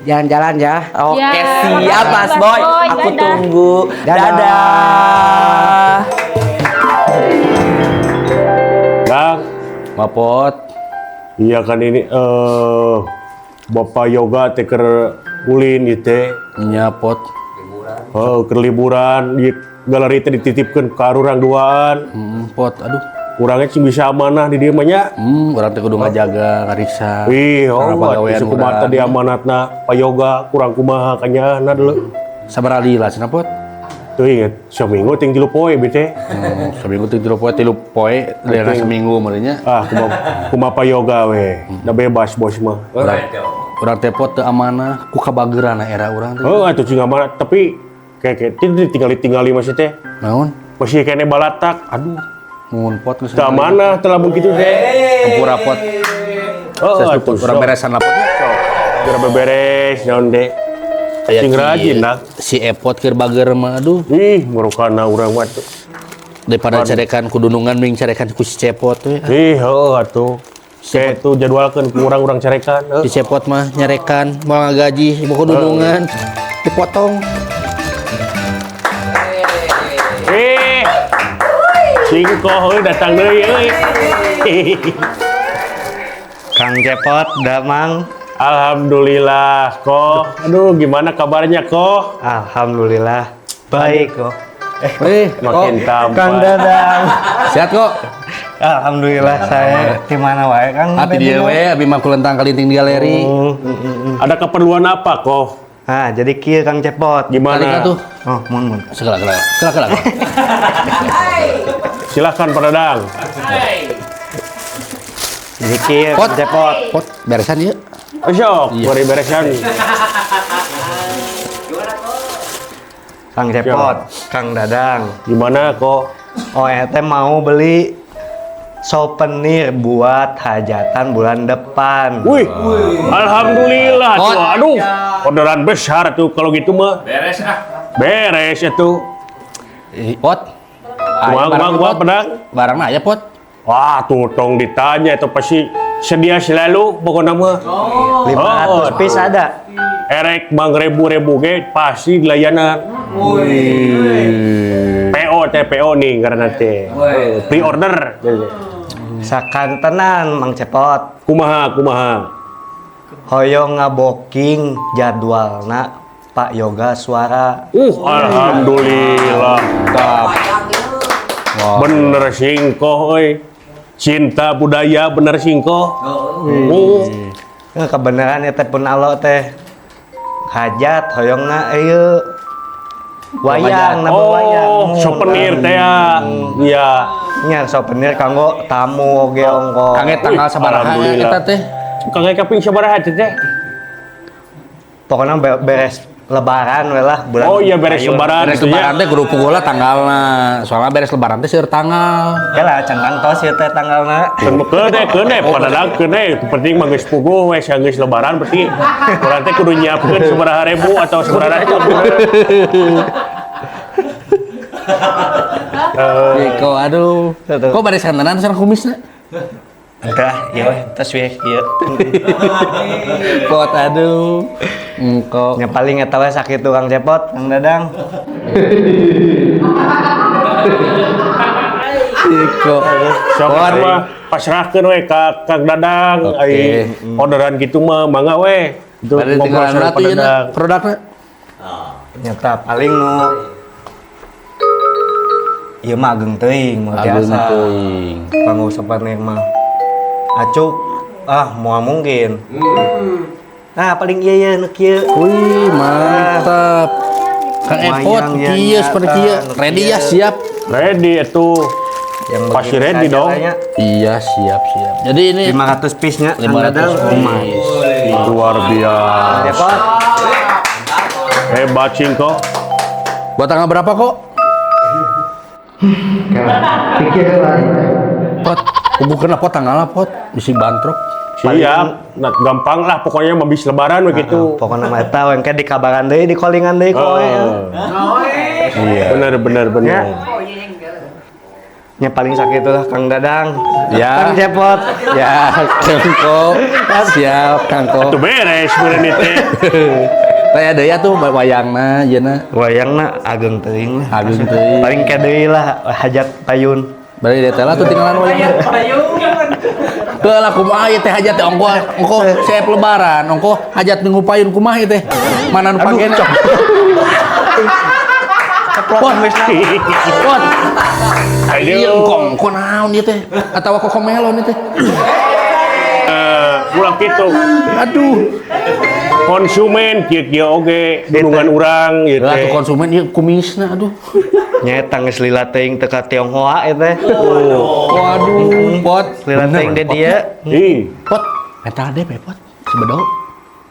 jalan-jalan ya. Oke, Ya, siap Mas makasih, Boy. Mas Boy. Aku Dadah. tunggu. Dadah. Dadah. Kang, Mapot. iya kan ini Bapak Yoga teker ulin itu. Nyapot. Oh, ke liburan di galeri teh dititipkeun ka urang duaan. Pot. Aduh. Urangnya sih bisa amanah di dieu mah nya. Orang teh kudu ngajaga, ngariksa. Ih, Karena oh, pagawean suku mata urang. di amanatna Pak Yoga kurang kumaha kanyana dulu. Sabar alila cenah pot. Tuh inget, seminggu ting 3 poe bete. Seminggu tuh 3 poe, daerah seminggu meureunnya. Ah, kumaha Pak Yoga we. Da bebas bos mah. Urang teh pot teu amanah ku kabageurana era urang teh. Oh, atuh cing amanat tapi kayak tinggali masih teh. Naon? Masih kene balatak. Aduh. Nuhun pot geus. Teu amanah teu lamun kitu teh. Campur pot. Oh, Saya atuh urang beresan lapot. Geura beberes naon deh. Cing rajin dah. Si Epot keur bager mah aduh. Ih, merukana urang mah tuh. Daripada carekan ku dunungan mending carekan ku si Cepot we. Ih, heuh atuh. Saya tuh jadwalkeun ku urang-urang carekan. Si Cepot mah nyarekan mau ngagaji mau ku dunungan dipotong. Singko euy datang deui euy. Kang Cepot, Damang. Alhamdulillah, Ko. Aduh, gimana kabarnya, Ko? Alhamdulillah. Baik kok. Makin tampan. Kang Dadang. Sehat kok. Alhamdulillah saya di mana wae Kang. Hati dia we, abi mah kulentang kalinting di galeri. Ada keperluan apa, Ko? Nah, jadi kieu Kang Cepot. Gimana? Tadi tuh. Oh, mun. Segala. Silakan Pak Dadang. Jadi kieu Pot. Kang Cepot. Pot, beresan yuk. Sok, mari beresan. Kang Cepot, Kang Dadang. Gimana, Ko? Oh, teh mau beli souvenir buat hajatan bulan depan. Wih, alhamdulillah Pot. tuh. Aduh, orderan besar tuh kalau gitu mah. Beres itu. Pot. Gua pedang. Barang aya pot. Wah, tuh tong ditanya itu pasti sedia selalu pokoknya mah. 500 piece ada. Erek bang ribu ge pasti layanan. PO nih karena teh. Pre-order. Sakan tenan Mang Cepot. Kumaha. Hoyong ngaboking jadwalna Pak Yoga Suara. Alhamdulillah. Bener singko euy. Cinta budaya bener singko. Kebenaran ya teh pun alo teh hajat hoyongna ieu wayang na wayang. Souvenir teh ya. Iya. Nya souvenir kanggo tamu oge ongko. Kange tanggal sabaraha eta teh? Kange kaping sabaraha teh? Pokoknya beres lebaran we lah bulan. Oh iya beres lebaran Beres itu ya. lebaran teh kudu pukula tanggalna. Soalnya beres lebaran teh seueur tanggal. Ya lah cengkang tos ieu teh tanggalna. Keune padahal keune penting mah geus puguh we geus lebaran berarti urang teh kudu nyiapkeun sabaraha ribu atau sabaraha ratus. Iko aduh. Kok bari santenan sareng kumisna? Udah, ieu tos we ieu. Pot aduh. Engko. Nya paling eta we sakitu Kang Cepot, Kang Dadang. Iko. Sok mah pasrahkeun we ka Kang Dadang. Ai orderan kitu mah mangga we. Itu Bari ngobrol tinggalan sama ratu Pak ieu Dadang. produkna. Nyata paling nu ieu mah ageng teuing mah biasa. Kanggo souvenir mah. Acuk moal mungkin. Nah, paling iya nu kieu. Wih, mantap. Kang Epot, Wayang yang kieu seperti kieu. nyata, Ready nu ya, kieu. siap. Ready itu. Yang Pasti begini ready saja dong. lah ya. Iya, siap. Jadi ini 500 piece-nya Kang 500 Dadang. piece. Luar biasa. Cepot. Hebat singko. Buat tanggal berapa kok? Pot, kubukeun pot tanggal pot, bisi bantrok. Siap. Nah, gampang lah pokoknya mah bis lebaran begitu. Pokoknya mah eta we engke dikabaran deui, di callingan deui kowe. Iya. Bener. Nya paling sakit lah Kang Dadang. Ya. Kang Cepot. Ya, Kangko. Siap, Kangko. Itu beres bener nih teh. Teh ada ya tuh wayangna, yeuna. Wayangna ageng teuing lah. Ageng teuing. Paling ke deui lah hajat payun. Bari dia teh lah tuh tinggalan wayang. Teu lah kumaha ieu teh hajat teh ongko siap lebaran, ongko hajat minggu payun kumaha ieu teh? Mana nu pagena? Pot. Iya engko naon ieu teh? Atawa kok melon ieu teh? Ulang gitu. Aduh. Konsumen kieu oge gunungan urang ieu Lah teh. tuh konsumen ieu kumisna aduh. Nya eta geus lila teuing teu ka Tionghoa eta. Waduh, pot. Lila teuing di dia. Ih, Pot. Eta ade pe pot. Sebedo.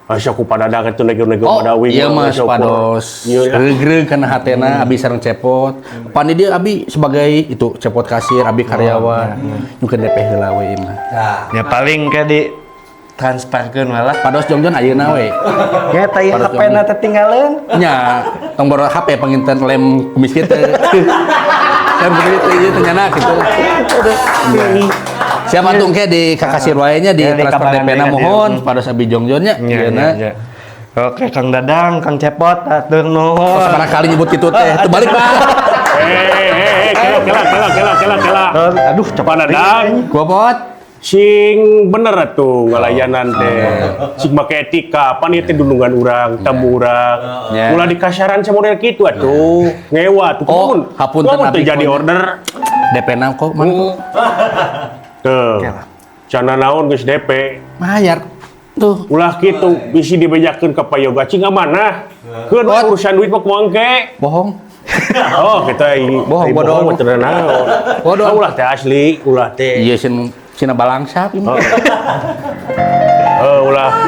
asa ku padadang itu nego-nego Oh, pada wing. iya mas pados. Iya. Regreg karena hatena abi sareng cepot. Pani dia abi sebagai itu cepot kasir, abi karyawan. Nyukeun DP heula we imah. Ya paling kayak di transferkeun malah. Pados jongjon ayeuna we. Ya teh HP na tertinggalan. Nya tong baru HP panginten lem kumis kieu teh. Lem kumis ieu teh nyana kitu. Siapa tuh ke di kakasir wae nya di transfer DP-na mohon pados abi jongjonnya. Iya. Oke Kang Dadang, Kang Cepot, atur nuhun. Sekarang kali nyebut gitu teh, itu balik lah. Kela. Aduh, Cepat dadang. Gua pot. Sing bener tuh ngelayanan teh. Sing make etika, pan ieu teh dulungan urang, tamu urang. Ya. Ulah di kasaran sama model kitu atuh. Ngewa tuh Oh, kumun. hapunten Kumun teh abdi jadi kumaha. order. DP nang kok mana kok? Tuh. Cana naon geus DP. Mayar. Tuh. Ulah kitu bisi dibejakeun ka payoga cing amanah. Keun urusan duit mah kumaha engke. Bohong. Oh, kita Bohong, bodoh. Bodoh. Bodoh. Ulah teh asli, ulah teh. Iya Cina balangsa ini.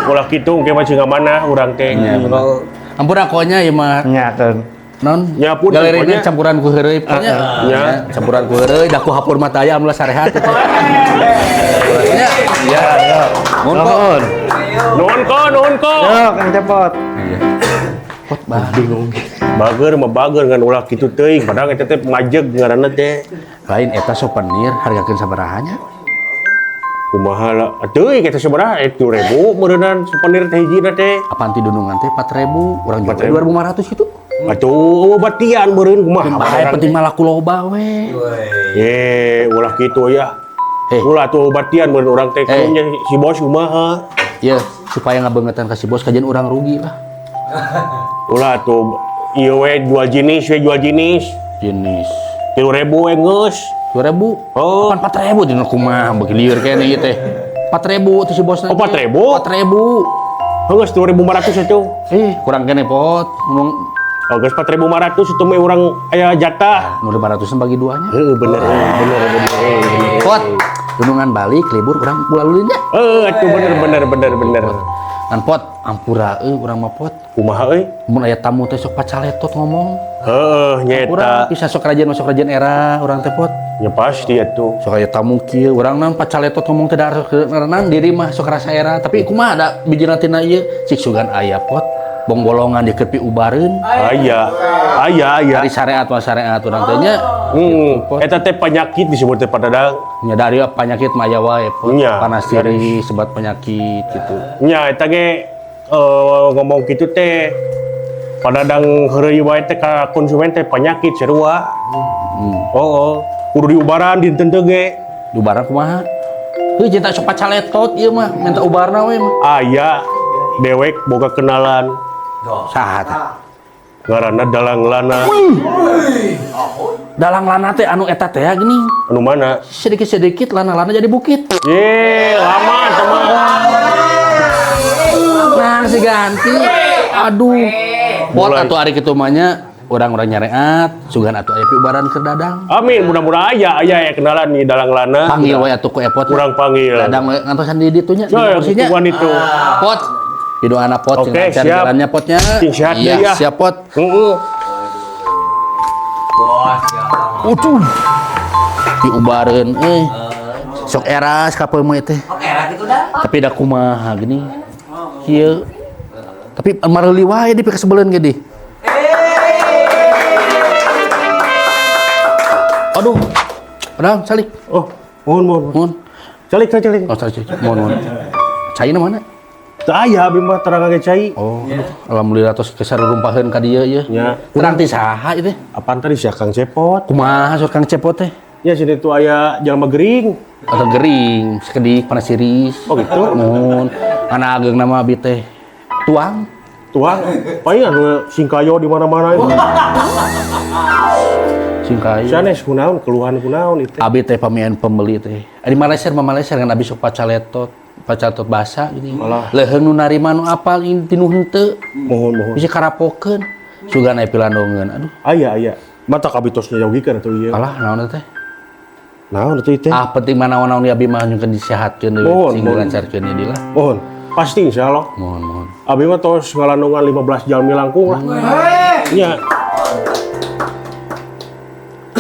Ulah kitu engke mah cing amanah urang teh. Ampun akonya ya mah. Nya kan. Non. Ya pun, Galerina pokoknya. campuran ku heureuy pokoknya. Ya. Campuran ku heureuy da ku hapur mata aya amlah sarehat itu. Ya. Mun kok. Nuhun ko. Yo, Kang Cepot. Pot bingung. Bager mah bager ngan ulah kitu teuing padahal eta teh ngajeg ngaranna teh. Lain eta souvenir hargakeun sabaraha nya? Kumaha lah. Teuing eta sabaraha? 2.000 meureunnan souvenir teh hijina teh. Apaan ti dunungan teh 4.000, urang jual 2.500 gitu. Atuh batian meureun kumaha? Bae penting mah laku loba we. Ye, ulah kitu ya. Ulah tuh batian meureun urang teh karunya si bos kumaha? Ya, supaya ngabeungetan ka si bos kajian urang rugi lah. Ulah tuh ieu we jual jenis. Jenis 3.000 we geus. 2.000. Oh. Pan 4.000 dina kumaha beuki lieur kene ieu teh. 4.000 tuh si bosna. Oh, 4.000? 4.000. Geus 2.500 atuh. Kurang kene pot. Ngomong Oh, geus 4.500 itu mah urang aya jatah. 500 bagi duanya. Bener. Pot. Gunungan balik libur urang pulalulin nya. Atuh bener. Kan pot ampura urang mah pot. Kumaha euy? Mun aya tamu teh sok pacaletot ngomong. Nyeta. Urang bisa sok masuk rajin era urang teh pot. Ya pasti atuh. Sok aya tamu kieu urang naon pacaletot ngomong teh darenan diri mah sok rasa era tapi kumaha da bijina tina ieu cik sugan aya pot. Bong bolongan dikepi ubareun. Aya. Dari syariat urang teh nya. Eta teh penyakit disebut teh padadang. Nya dari penyakit mah aya wae pot. Nya. Panas diri sebat penyakit gitu. Nya eta ge ngomong kitu teh padadang heureuy wae teh ka konsumen teh penyakit sarua. Oh. Kudu diubaran dinten teh ge. Diubaran kumaha? Heuh cinta sok pacaletot ieu mah minta ubarna we mah. Aya dewek boga kenalan. Saha teh? Ngaranna Dalang Lana. Dalang lana teh anu eta teh gini. Anu mana? Sedikit-sedikit lana-lana jadi bukit. Ye, lama teman. Nah, si ganti. Aduh. Pot atuh ari kitu mah nya orang-orang nyareat, sugan atuh aya piubaran keur dadang. Amin, mudah-mudahan aya kenalan nih Dalang Lana. Panggil wae atuh ku epot. Kurang panggil. Dadang ngantosan di ditu nya. Ya, butuhan itu. Pot. Pidoana pot Oke, lancar siap. jalannya potnya. Sing sehat Iya, deh, ya. siap pot. Diubareun sok eras ka peumeuy teh. Tapi da kumaha gini. Kieu. Tapi mareuli wae di kasebeleun ge di. Aduh. Padahal salik. Oh, mohon. Calik. Oh, salik. Mohon. Caina mana? Teu aya abdi mah terang ge cai. Oh, aduh. Alhamdulillah tos kesarurumpaheun ka dieu ieu. Ya. Kurang ti saha ieu teh? Apaan tadi sia Kang Cepot? Kumaha sok Kang Cepot teh? Ya sini tuh aya jalma gering. Atau gering, sekedik panas siris. Oh gitu. Mohon. Anak ageng nama abi teh. Tuang. Paling anu singkayo di mana-mana itu. Singkayu. Sanes kunaon keluhan kunaon itu. Abi teh pamian pembeli teh. Di Malaysia kan abi sok pacaletot basa gitu. Leheung nu narima nu apal tinu henteu. Mohon. Bisa karapokeun. Sugan aya pilandongeun. Aduh. Aya. Mata kabitosnya jauhikeun atuh ieu. Alah naon teh? Naon atuh teh? Penting mana naon abi mah nyungkeun disehatkeun deui sing dilancarkeun ieu lah. Mohon. Pasti insyaallah. Mohon. Abi mah tos ngalandungan 15 jalmi langkung lah. Iya.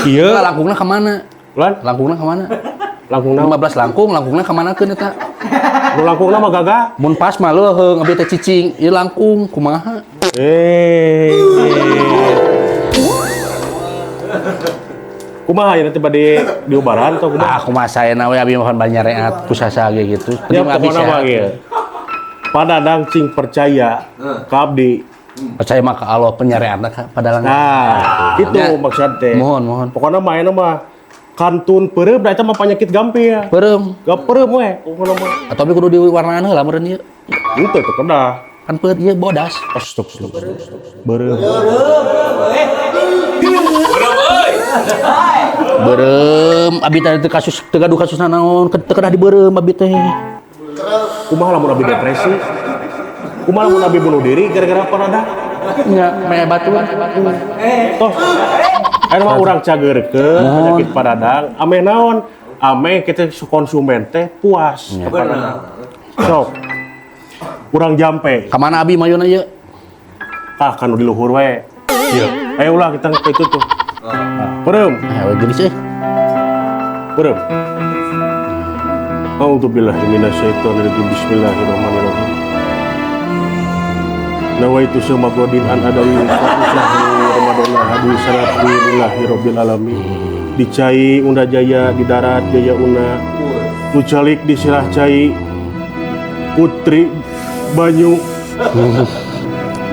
Iya. Langkungna ka mana? Lan? Langkungna ka mana? Langkungna 15 langkungna ka mana keun eta? nu langkungna mah gaga. Mun pas mah leuheung abi teh cicing, ieu langkung kumaha? Kumaha ya nanti bade diobaran atau kumaha? Kumaha saena we abi mah banyareat kusasa ge gitu. Ya pokona mah ge. Padadang cing percaya ka abdi Percaya mah ke Allah penyarean padahal. Nah, itu Ya. maksud teh. Mohon. Pokoknya main mah kantun perem da eta mah penyakit gampil. Perem. Gak perem we. Pokoknya mah. Atau abi kudu diwarnaan heula meureun ieu. Itu tuh kena. Kan peureut ieu bodas. Berem. Berem abi teh teu kasus teu gaduh kasus naon teu kedah dibeureum abi teh. Kumaha lamun abi depresi? Kumaha lamun abi bunuh diri gara-gara paradak? Nya maya batuan. Toh. Aya mah urang cageurkeun penyakit paradak, ame naon? Ame kita konsumen teh puas ke paradak. Sok. Urang jampe. Ka mana abi mayuna ieu? Tah kan di luhur we. Iya. Ayo ulah kita itu tuh. Perem. Ayo geus euy. Perem. A'udzubillahi minasyaitonirrajim. Bismillahirrahmanirrahim. Nawaitu samagodin an adawi Ramadana hadu salatulillahi rabbil alamin. Dicai unda jaya di darat jaya una. Nucalik di sirah cai putri banyu.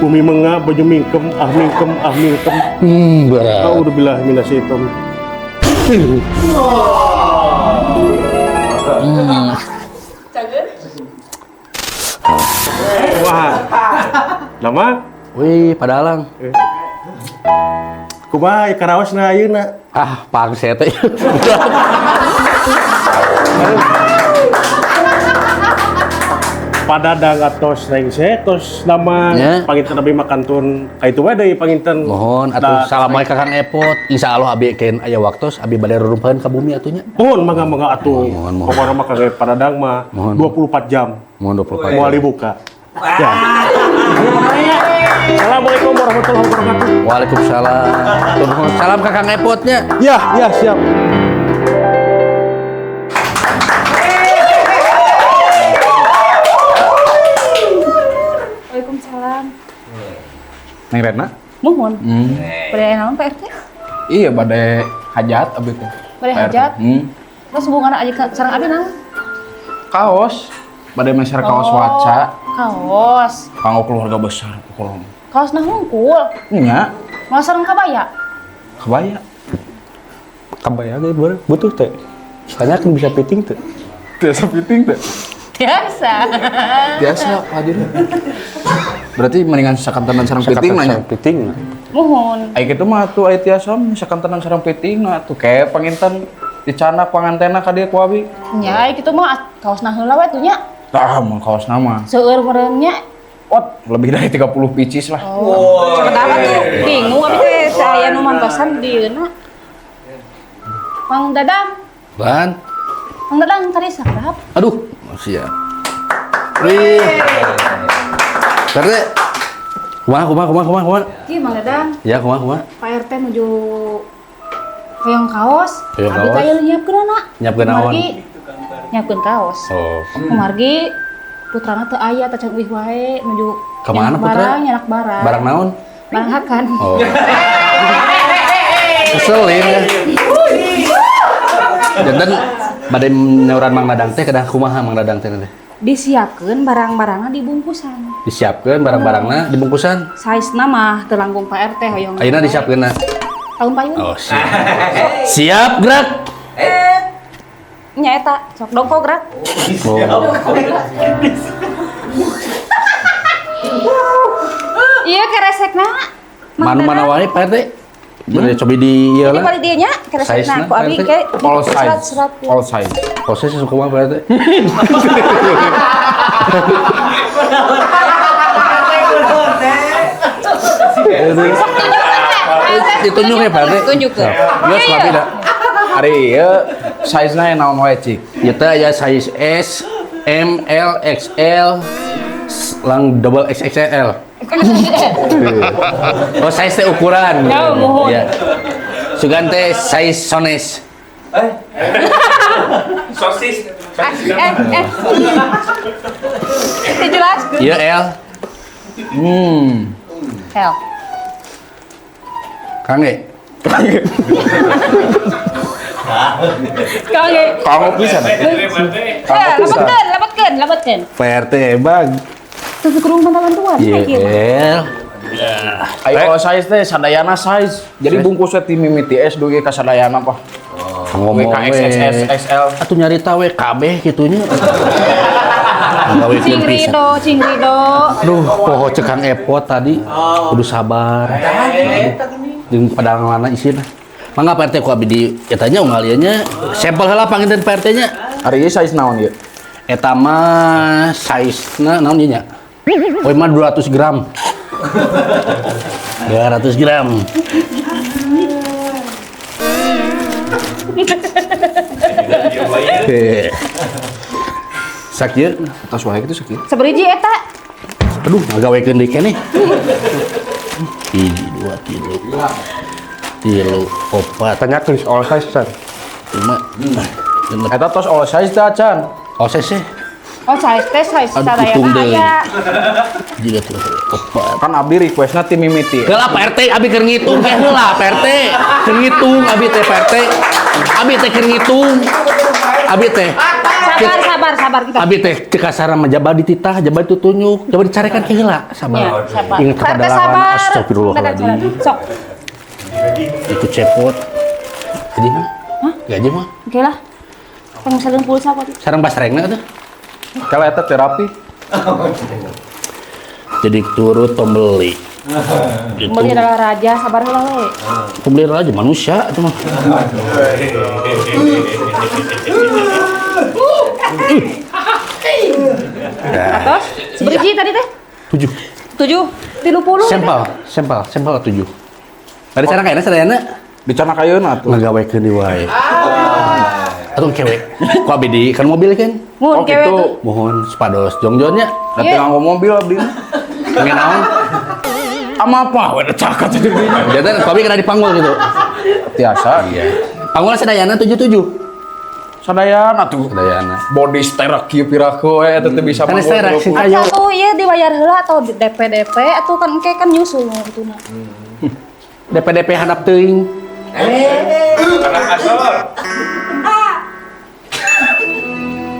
Bumi menga banyu mingkem mingkem. Berat. A'udzubillahi minasyaiton. Wah. Nama? Wih, padalang. Kumaha karaosna ayeuna? Ah, pangse teh. Padadang atos rengse tos nama Ya. panginten abi makantun kaitu wae deui panginten. Mohon atuh salamai ka Kang Epot. Insyaallah abi keun aya waktos abi bade rerumpeun ka bumi atunya. Mohon mangga atuh. Mohon. Pokona mah kagak padadang mah Mohon. 24 jam Mohon 24. moal dibuka. Ya. Assalamualaikum warahmatullahi wabarakatuh. Waalaikumsalam. Tuh, salam ka Kang Epotnya. Ya, siap. Waalaikumsalam. Neng Retna? Mohon. Bade naon Pak RT? Iya, bade hajat abi teh. Bade hajat. Terus hubungan aja sareng abi naon? Kaos. Bade meser kaos waca. Kaos. Kanggo keluarga besar pokoknya. Kaos nah hungkul. Nya, Mau sareng kabaya. kebaya. Kebaya ge butuh teh. Soalnya kan bisa fitting teh. Biasa fitting teh. Biasa. Biasa hadir. Berarti mendingan sakantenan sareng fitting nanya. Fitting. Mohon. Ai kitu mah atuh aya tiasa sakantenan sareng fitting na atuh kayak panginten dicanak pangantena ka dieu ku abi. Nya kitu mah kaos nah heula we tuh nya. Tah mun kaos nama. Seueur meureun nya. Lebih dari 30 pieces lah. Kenapa tuh? Bingung abi teh saya nu mantosan di dieuna. Mang Dadang, Ban. Mang Dadang tadi sakrap. Aduh, siap. Wih. Kare. Kumaha. Ki Mang Dadang, Ya, kumaha. Pak RT menuju hoyong kaos. Hoyong Abi kaos. teh aya nyiapkeun na. Nyiapkeun naon? Nyiapkeun kaos. Oh. Kumargi putrana teu aya teh cek wae menuju Ka mana putra? nyanak barang. Barang naon? Barang hakan. Oh. Keselin ya. Janten bade nyauran Mang Dadang teh kedah kumaha Mang Dadang teh teh. Disiapkeun barang-barangna di bungkusan. Disiapkeun barang-barangna di bungkusan. Saizna mah teu langkung Pak RT hoyong. Ayeuna disiapkeunna. Tahun payung. Oh, siap. Siap, gerak. Nya eta, sok dongko gerak. Oh. Iya keresekna. Mana-mana wae Pak RT. Boleh coba di ieu Ini lah. balik dia nya keresekna Size-na, ku abi Pak RT? ke All size. serat. All size. Proses suka mah Pak RT. Ditunjuk ya Pak RT. Tunjuk ke. Ya, suami dah. Ari ieu size-na naon wae cik. Ya teh aya size S, M, L, XL, lang double XXL. Oh, size teh ukuran. Ya, mohon. Ya. Sugan teh size sones. Itu jelas. Iya L. Hel. Kange. Kage. Kamu bisa. Lapatkeun. PRT bang. Terus kurung pantalan tuan Iya kayak gitu. L. Ayo size teh sadayana size. Jadi bungkusnya ti mimiti es dugi ka sadayana Pak. Ngomong WKXXS XL. Atuh nyarita we KB kitunya. Cing Rido. Duh, poho cekang epot tadi. Kudu sabar. Jeung padangan isina. Mangga PRT ku abdi di eta nya ungaliannya sampel heula panginten PRT nya. Ari ieu size naon ieu? Eta mah size-na naon ieu nya? Oh, mah 200 gram. 200 gram. Sakit, Tas wae kitu sakit. Sabriji eta. aduh ngagawekeun deui keneh. 1, 2, 3, 4, Tanyakeun all size can. 5. Eta tos all size teh can. Oh sese. Oh, size Aduh, sadayana hitung deui. aya. 3, 4. Kan abdi requestna ti mimiti. Heula Pak RT abi keur ngitung teh heula Pak RT. Keur ngitung abi teh Pak RT. Abi teh keur ngitung. Abi teh. Sabar kita. Abi teh cek kasara mah jaba dititah, jaba ditutunjuk, coba dicarekan ke heula. Sabar. Ya, sabar. Ingat Pak RT kepada sabar. astagfirullahaladzim. Sok. Itu cepot. Jadi mah? Gaji mah? Oke lah. Pengusaha pulsa apa? Sarang basrengna tuh. Kalau eta terapi. Jadi turut pembeli. Gitu. Pembeli adalah raja, sabar heula we. Pembeli aja manusia itu mah. Atos, seberji tadi teh? 7. 30. Sampel 7. Bari sareng kayaknya sadayana Dicana kayeuna atuh. ngagawekeun di wae. Atuh kewe. Ku abdi di kan mobil kan? Mun Oh, kewe gitu. tuh. Mohon sepados jongjonnya. Da teu nganggo mobil abdi. Pengen naon? Ama apa? Wah, cakat tadi. Jadi ku abdi kena dipanggul gitu. Tiasa. Iya. Panggulnya sadayana 77. Sadayana tuh. Sadayana. Body sterak kieu piraku we eta teh bisa Kan sterak sih Asa ayo. tuh ieu dibayar heula atau DP atau kan engke kan nyusul gitu nah. DP handap teuing.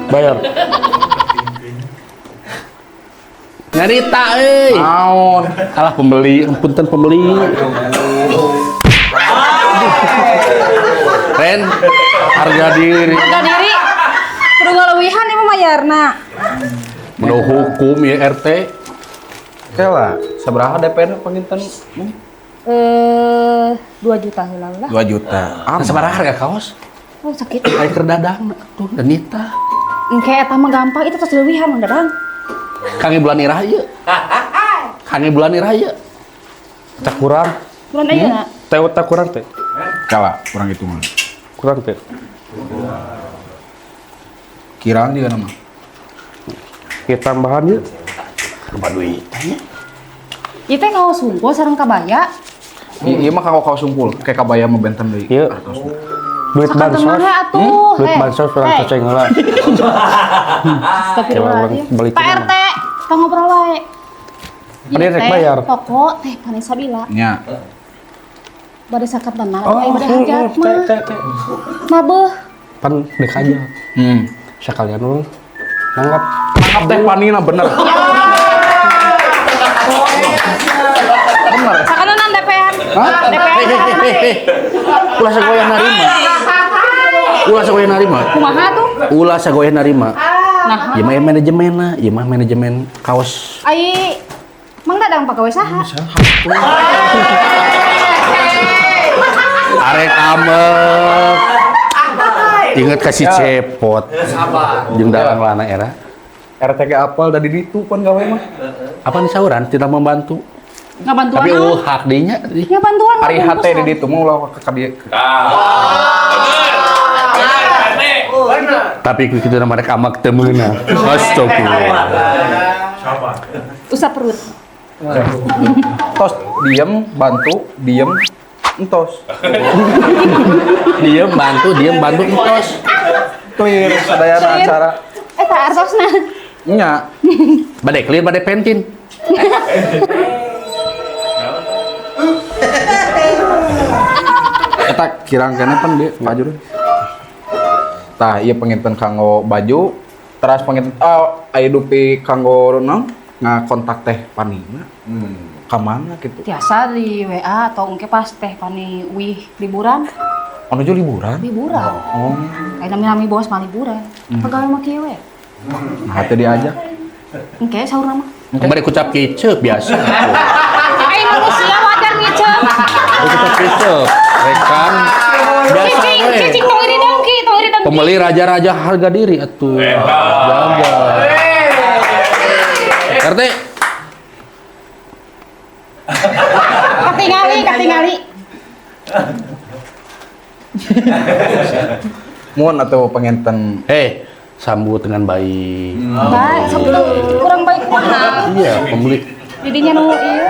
Bayar. Nyarita euy. Naon? Alah pembeli, punten pembeli. Ren, harga diri. Harga diri kudu ngaleuwihan ieu mah mayarna. Menurut hukum ya RT. Kela, sabaraha DP-na panginten? 2 juta heula lah. 2 juta. Nah, sabaraha harga kaos? Oh sakit. Air kerdadang tuh Danita. Engke eta mah gampang itu tos leuwihan Mang Dadang. Kange bulan iraya. Kange bulan iraya. Tak kurang. Bulan ayeuna. Teh tak kurang teh. Kala, kurang itu mah. Kurang teh. Kirang juga nama. Kita tambahan ya. Coba duit tanya. Ieu teh kaos sumpul sareng kabaya. Iya mah kau sumpul, kayak kabaya mah benten deui. Iya. Duit Sakan bansos. tengah atuh. Duit bansos orang ceceng heula. Astagfirullahaladzim. Beli Pak cuman. RT, tong ngobrol wae. Dia rek bayar. Toko teh Vanessa bila. Nya. Bade sakat tenang, aya bade hajat mah. Mabeuh. Pan dek aja. Sekalian dulu. Nanggap. Mangap teh panina bener. Sakanan DP-an. Ulah sagoyah narima. Ulah sagoyah narima. Kumaha tuh? Ulah sagoyah narima. Nah, Ieu mah manajemenna, ieu mah manajemen kaos. ai Mang Dadang pagawe saha? Arek amek. Ingat kasih cepot. Jeung dalang lana era. RTG apal dari ditu pan gawe mah. Apa nih sauran tidak membantu. Ngabantuan Tapi naon? hak dinya. Ngabantuan Hari mah hate bungkus, di ditu mah ulah ka dieu. Tapi kitu na mereka amak teu meunang. Astagfirullah. Usah perut. Tos diem bantu, diem entos. Diem bantu entos. Clear sadayana acara. Eta artosna. Nya. Bade clear bade pentin. Eta kirang kena pan dia baju. Tah ieu penginten kanggo baju, teras penginten aya dupi kanggo naon ngakontak teh panina. Kamana gitu? Biasa di WA atau mungkin pas teh pani wih liburan. Menuju liburan? Liburan. Oh. Kayak nami bos mah liburan. Pegawai mah kieu we. Nah, itu diajak. Engke saur nama. Kemarin kucap kicep biasa. Ai manusia wajar ngicep. Kucap kicep. Rekan. Biasa we. Cicing tong iri dengki. Pembeli raja-raja harga diri atuh. Jaga. RT. Katingali. Mohon atau penginten. Sambut dengan baik. Baik, sebelum kurang baik kumaha. Iya, pembeli. Didinya nu ieu.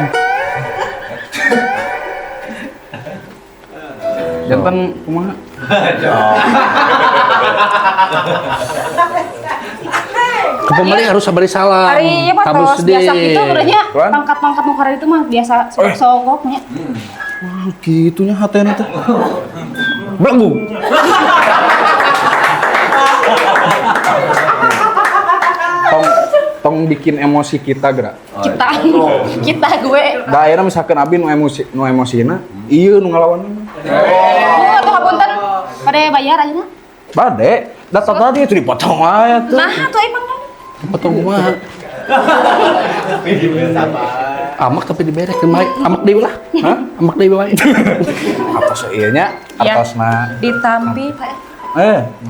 Jantan kumaha? Ke pembeli harus sabari salam. Ari ieu mah Tabus tos biasa sedih. kitu urangnya. Kan? Pangkat-pangkat nu karena itu mah biasa sogoknya. Gitunya hatena teh. Belenggu. Tong bikin emosi kita gerak. Kita gue. Da ayeuna misalkan abi nu emosina, ieu nu ngalawan. Atuh hapunten. Pada bayar ayeuna. Bade, data tadi itu dipotong aja tuh. Nah, atuh emang. Potong kumaha? Amak tapi diberek ke mai. Amak deui lah. Hah? Amak deui wae. Atos ieu nya, atosna. Ditampi Pak.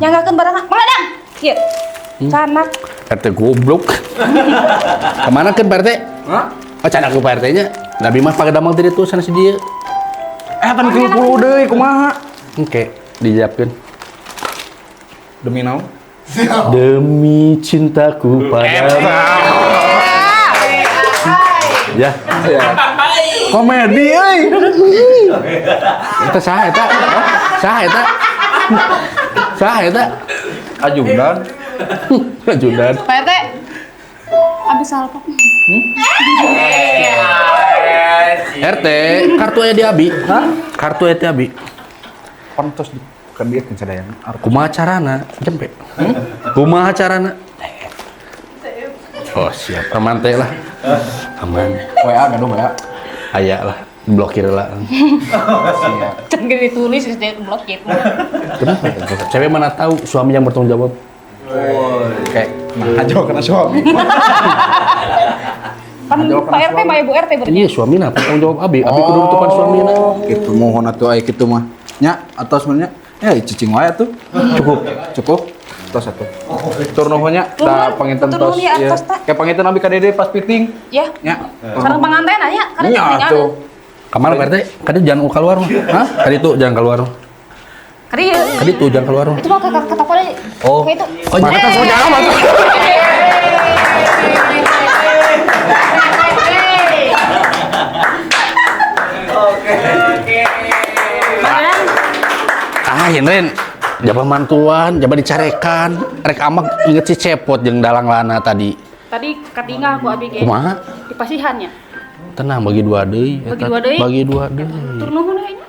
Nyanggakeun barang meledang. Kieu. Canak. RT goblok. Kemana kan Pak RT? Hah? Oh, canak ku Pak RT nya. Nabi mah pakai damang tadi tuh sana si dia. Kan 30 deui kumaha? Engke, dijawabkeun. Demi naon? Demi cintaku padamu. Ya. Komedi euy. Eta saha eta? Saha eta? Saha eta? Ajudan. Ajudan. Pak RT. Abis salpok. RT, kartu aya di abi. Hah? Kartu aya di abi. Pantos kan dia kan sadayana. Kumaha carana? Jempe. Kumaha carana? Oh, siap. Aman teh lah. Aman. WA gaduh WA. Aya lah. Blokir lah. Siap. Kan gede ditulis di blokir. Kenapa? Cewek mana tahu suami yang bertanggung jawab. Kayak nah aja kena suami. Kan Pak RT sama Ibu RT berarti. Iya, suamina bertanggung jawab abi. Abi kudu nutupan suamina. Gitu mohon atuh aya kitu mah. Nya atau sebenarnya ya cicing wae tuh. Cukup. Tos atuh. Tur nuhunnya da panginten tos. Iya. Kayak panginten abi ka Dede pas fitting. Ya. Nya. Sareng panganten aya, karena Nya penting atuh. Kamar Pak RT, kadi jangan keluar. Hah? Kadi tuh jangan keluar. Kadi tuh jangan keluar. Itu mah kata apa deh? Oh. Itu. Oh, jangan jangan masuk. Ren, jaba mantuan, jaba dicarekan, rek amak inget si cepot jeung dalang lana tadi. Tadi katingal ku abi ge. Kumaha? Di pasihannya. Tenang bagi dua deui. Bagi dua deui. Tur nuhun we nya.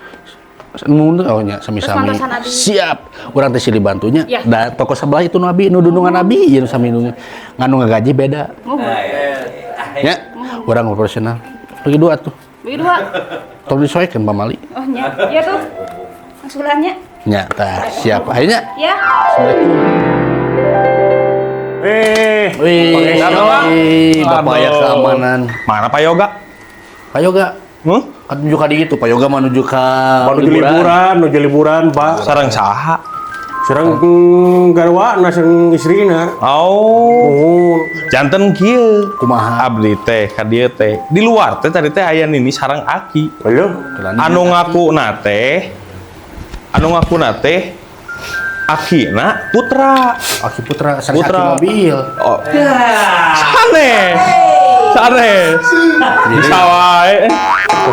Nuhun oh nya sami-sami. Siap. Urang teh silih bantunya. Ya. Da toko sebelah itu nu abi, nu dundungan abi, ieu sami nu nganu ngagaji beda. Ya. Urang profesional. Bagi dua tuh. Bagi dua. Tong disoekeun pamali. Oh nya. Iya tuh. Masulannya. Nya tah siap. Akhirnya. Ya. Wih, Bapak aya keamanan. Mana Pak Yoga? Pak Yoga. Kan menuju ka ditu, Pak Yoga menuju ka Menuju liburan, Pak. Sareng saha? Sareng garwana sareng istrina. Oh. Janten kieu. Kumaha? Abdi teh ka dieu teh. Di luar teh tadi teh aya nini sareng Aki. Ayo. Anu ngakuna teh Akina Putra. Aki Putra, sang Putra. Aki mobil. Oh. Sanes. Bisa wae.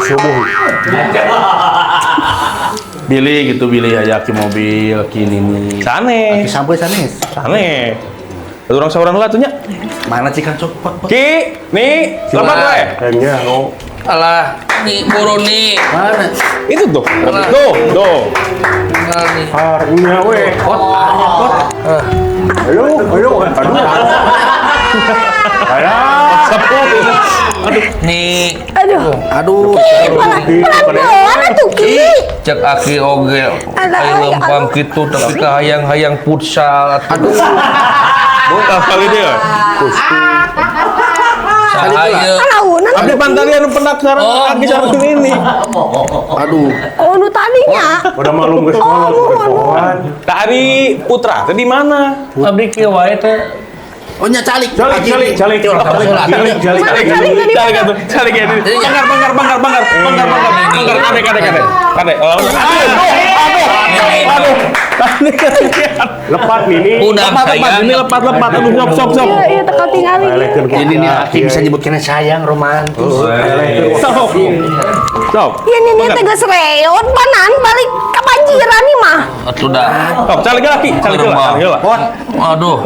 Subuh. Bilih gitu, bilih aja Aki mobil, kini nih. Sanes. Aki sampai sanes. Sanes. Urang saurang lah tuh nya. Mana cikan cokot? Ki, nih, lepas wae. Kayaknya Alah, nih buru nih. Mana? Itu tuh. Tuh. harnya we. Ayo. Aduh. Ayo. Sepuh. Nih, Aduh. Pelan-pelan atuh Ki. cek aki oge aya lempang kitu tapi hayang-hayang futsal atuh. Kali dia. Sahaya. Kalaunan. Abdi pantalian pendaftaran aki sareng ini. Aduh. Oh, nu tadinya. Udah malum geus ngolot. Tadi Putra teh di mana? Abdi kieu wae teh. Oh nya calik. Calik. Banggar. Kade. Aduh. Lepat ini. Ini lepat. Aduh, sok. Iya, teka tingali. Ini nih aki bisa nyebut kena sayang romantis. Sok. Iya, ini teh geus reot banan balik kebanjiran nih mah. Atuh dah. Sok, calik lagi. Aduh. Aduh,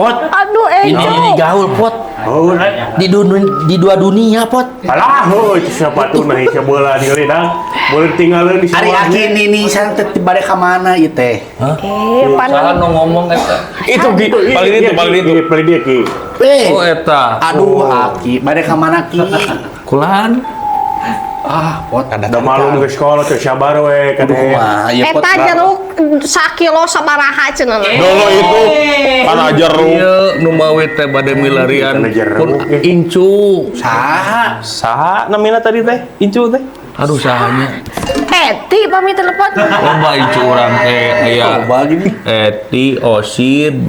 Ini gaul pot. Di dua dunia pot. Alah, siapa tuh nah sebelah di lidang. Boleh tinggalin di Hari sebelah. aki ini santet bade ka mana ieu teh? Saha nu ngomong eta? Itu Ki, paling dia Ki. Oh eta. Aduh aki, bade ka mana ki? Kulan. Pot ada Udah malum ke sekolah tuh sabar we kade. Kumaha ieu pot. Eta jeruk 1 kilo sabaraha cenah. Dolo itu kana jeruk. Ieu nu mawe teh bade milarian Kana jeruk. pun incu. Saha namina tadi teh? Incu teh. Aduh sahanya. Eti pamit telepon. Loba incu urang teh aya. Coba gini. Eti, Osin.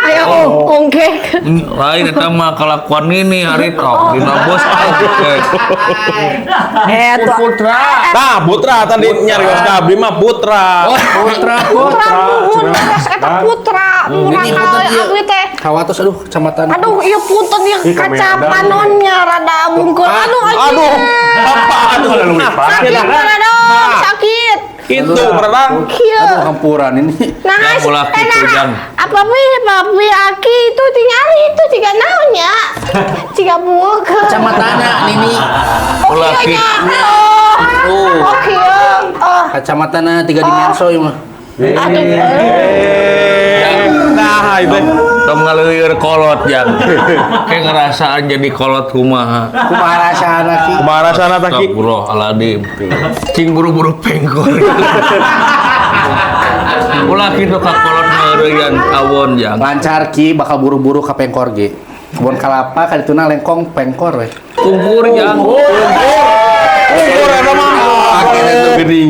Ayo ongke. Lain eta mah kelakuan ini hari tau dina bos Eta Putra. Nah, Putra tadi nyarios ka abdi mah Putra. putra geus eta putra. Urang abdi teh. Kawatos aduh kecamatan. Aduh, ieu punten ieu kaca panonnya rada bungkul. Aduh, Aduh, apa aduh sakit rada sakit. itu berenang. Kieu. Aduh hampuran ini. Nah, Yang ulah kitu, Jang. Apa papi aki itu tinggal itu ciga naonnya? Ciga buuk. Kecamatannya Nini. Ulah Iya, kitu. Oh, kieu. Oh, Kecamatannya 3 dimenso ieu mah. aduh. Nah, itu Tong ngaleueur kolot yang kayak ngerasaan jadi kolot kumaha. Kumaha rasana ki? kumaha rasana teh Ki? Astagfirullahaladzim. Cing buru-buru pengkor. Ulah kitu ka kolot ngeureuyan awon yang. Lancar ki bakal buru-buru ka pengkor ge. Kebun kalapa ka dituna lengkong pengkor we. Tungkur yang. Ukur eta mah. Akhirnya itu geuning.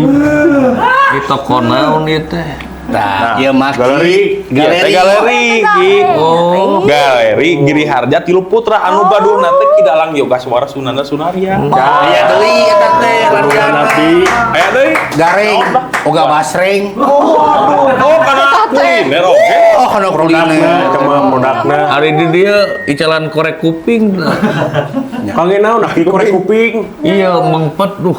Di toko naon ieu teh? Nah, ieu mah Galeri. Galeri Ki. Oh. Galeri Giri Harja Tilu Putra anu baduna teh Kidalang Yoga Suara Sunana Sunaria. aya deui eta teh lancar. Nabi. Aya deui. Gareng, oga basreng. Oh, kana kuliner oge. Oh, kana kuliner. Cuma produkna. Hari di dia icalan korek kuping. Panggil naon aki korek kuping. Iya mengpet duh.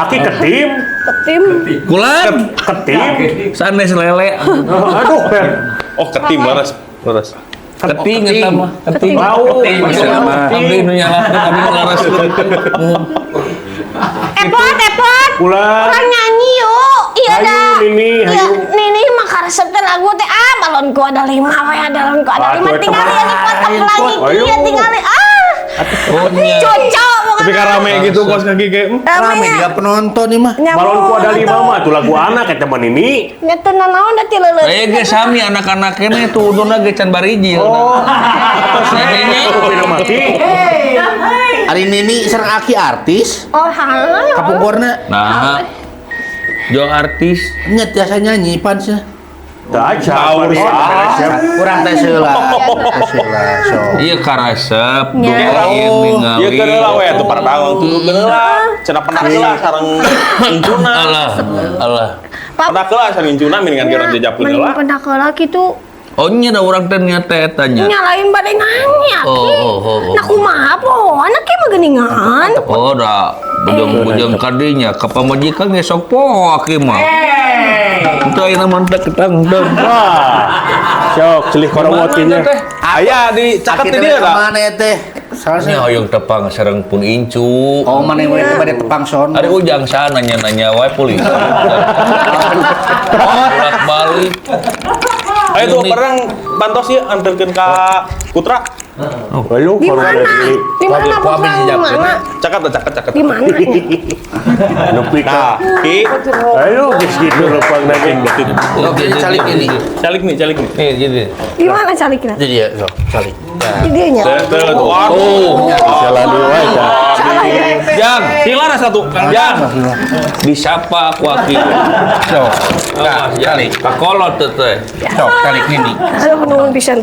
Aki ketim. Ketim. Kulan Ketim. sanes lele. Aduh, Ben. Oh, ketim leres. Keting eta mah. Keting. Bau. Abdi nu nyalakeun abdi nu laras. Epot. Pulang. Orang nyanyi yuk. Iya Hayu, dah. Nini, Iya, hayu. Nini mah karesep teh lagu teh balonku ada 5 we, balonku ada 5 Atuh, eta tinggal mah. ya dipotong lagi Ayo. kieu tinggal Oh nya. cocok Tapi karame gitu kos kaki kayak Rame dia penonton nih mah. Balonku ada 5 mah tuh lagu anak eta mah Nini. Nyeun naon da ti leuleut. Aya ge sami anak-anak keneh tuh uduna ge can barijil. Sadenya Kuping mati. Hari Nini sareng aki artis. Oh, halah. Kapungkorna nah. Jo artis. nya tiasa nyanyi pansnya. Da aja. Kurang teh seula. So. Iya karasep Nya. duain ningali. Ieu keula we atuh paradang tuluy keula. Cenah pernah keula sareng incuna. Allah. Pernah keula sareng incuna mendingan kira jajapeun heula. Pernah kalah gitu. Oh nya da urang teh nyata eta nya. Nyalain bade nanya. Oh. Nah kumaha po? Anaknya mah geuningan. Oh da bujang-bujang kadinya ka pamajikan ge sok poak ieu mah. Itu ayeuna mantek ketangdeng. Sok celih korowotinya. Aya di caket Aki di teh dieu da. mana teh? Nya Salahnya. hoyong tepang sareng pun incu. Oh, mana yang bade tepang son. Ada ujang sana nanya-nanya wae polisi. Bolak balik. Ayo tuh bareng bantos ya anterkeun ka Putra. Ayo, Di mana? Di mana Putra? Di mana? Caket. Di mana? Nepi ka. Nah, Ki. Ayo, geus kitu lempang naging detik. Oke, calik ini. Calik nih. Nih, gini. Di mana caliknya? Jadi ya, so, calik. Di dianya. Waduh. Salah dua aja. Salah ya. Jang, hilang satu. Kang Jang. Disapa aku Aki. So, nah, calik. Kakolot teh. So, calik ini. Aduh, nuhun pisan.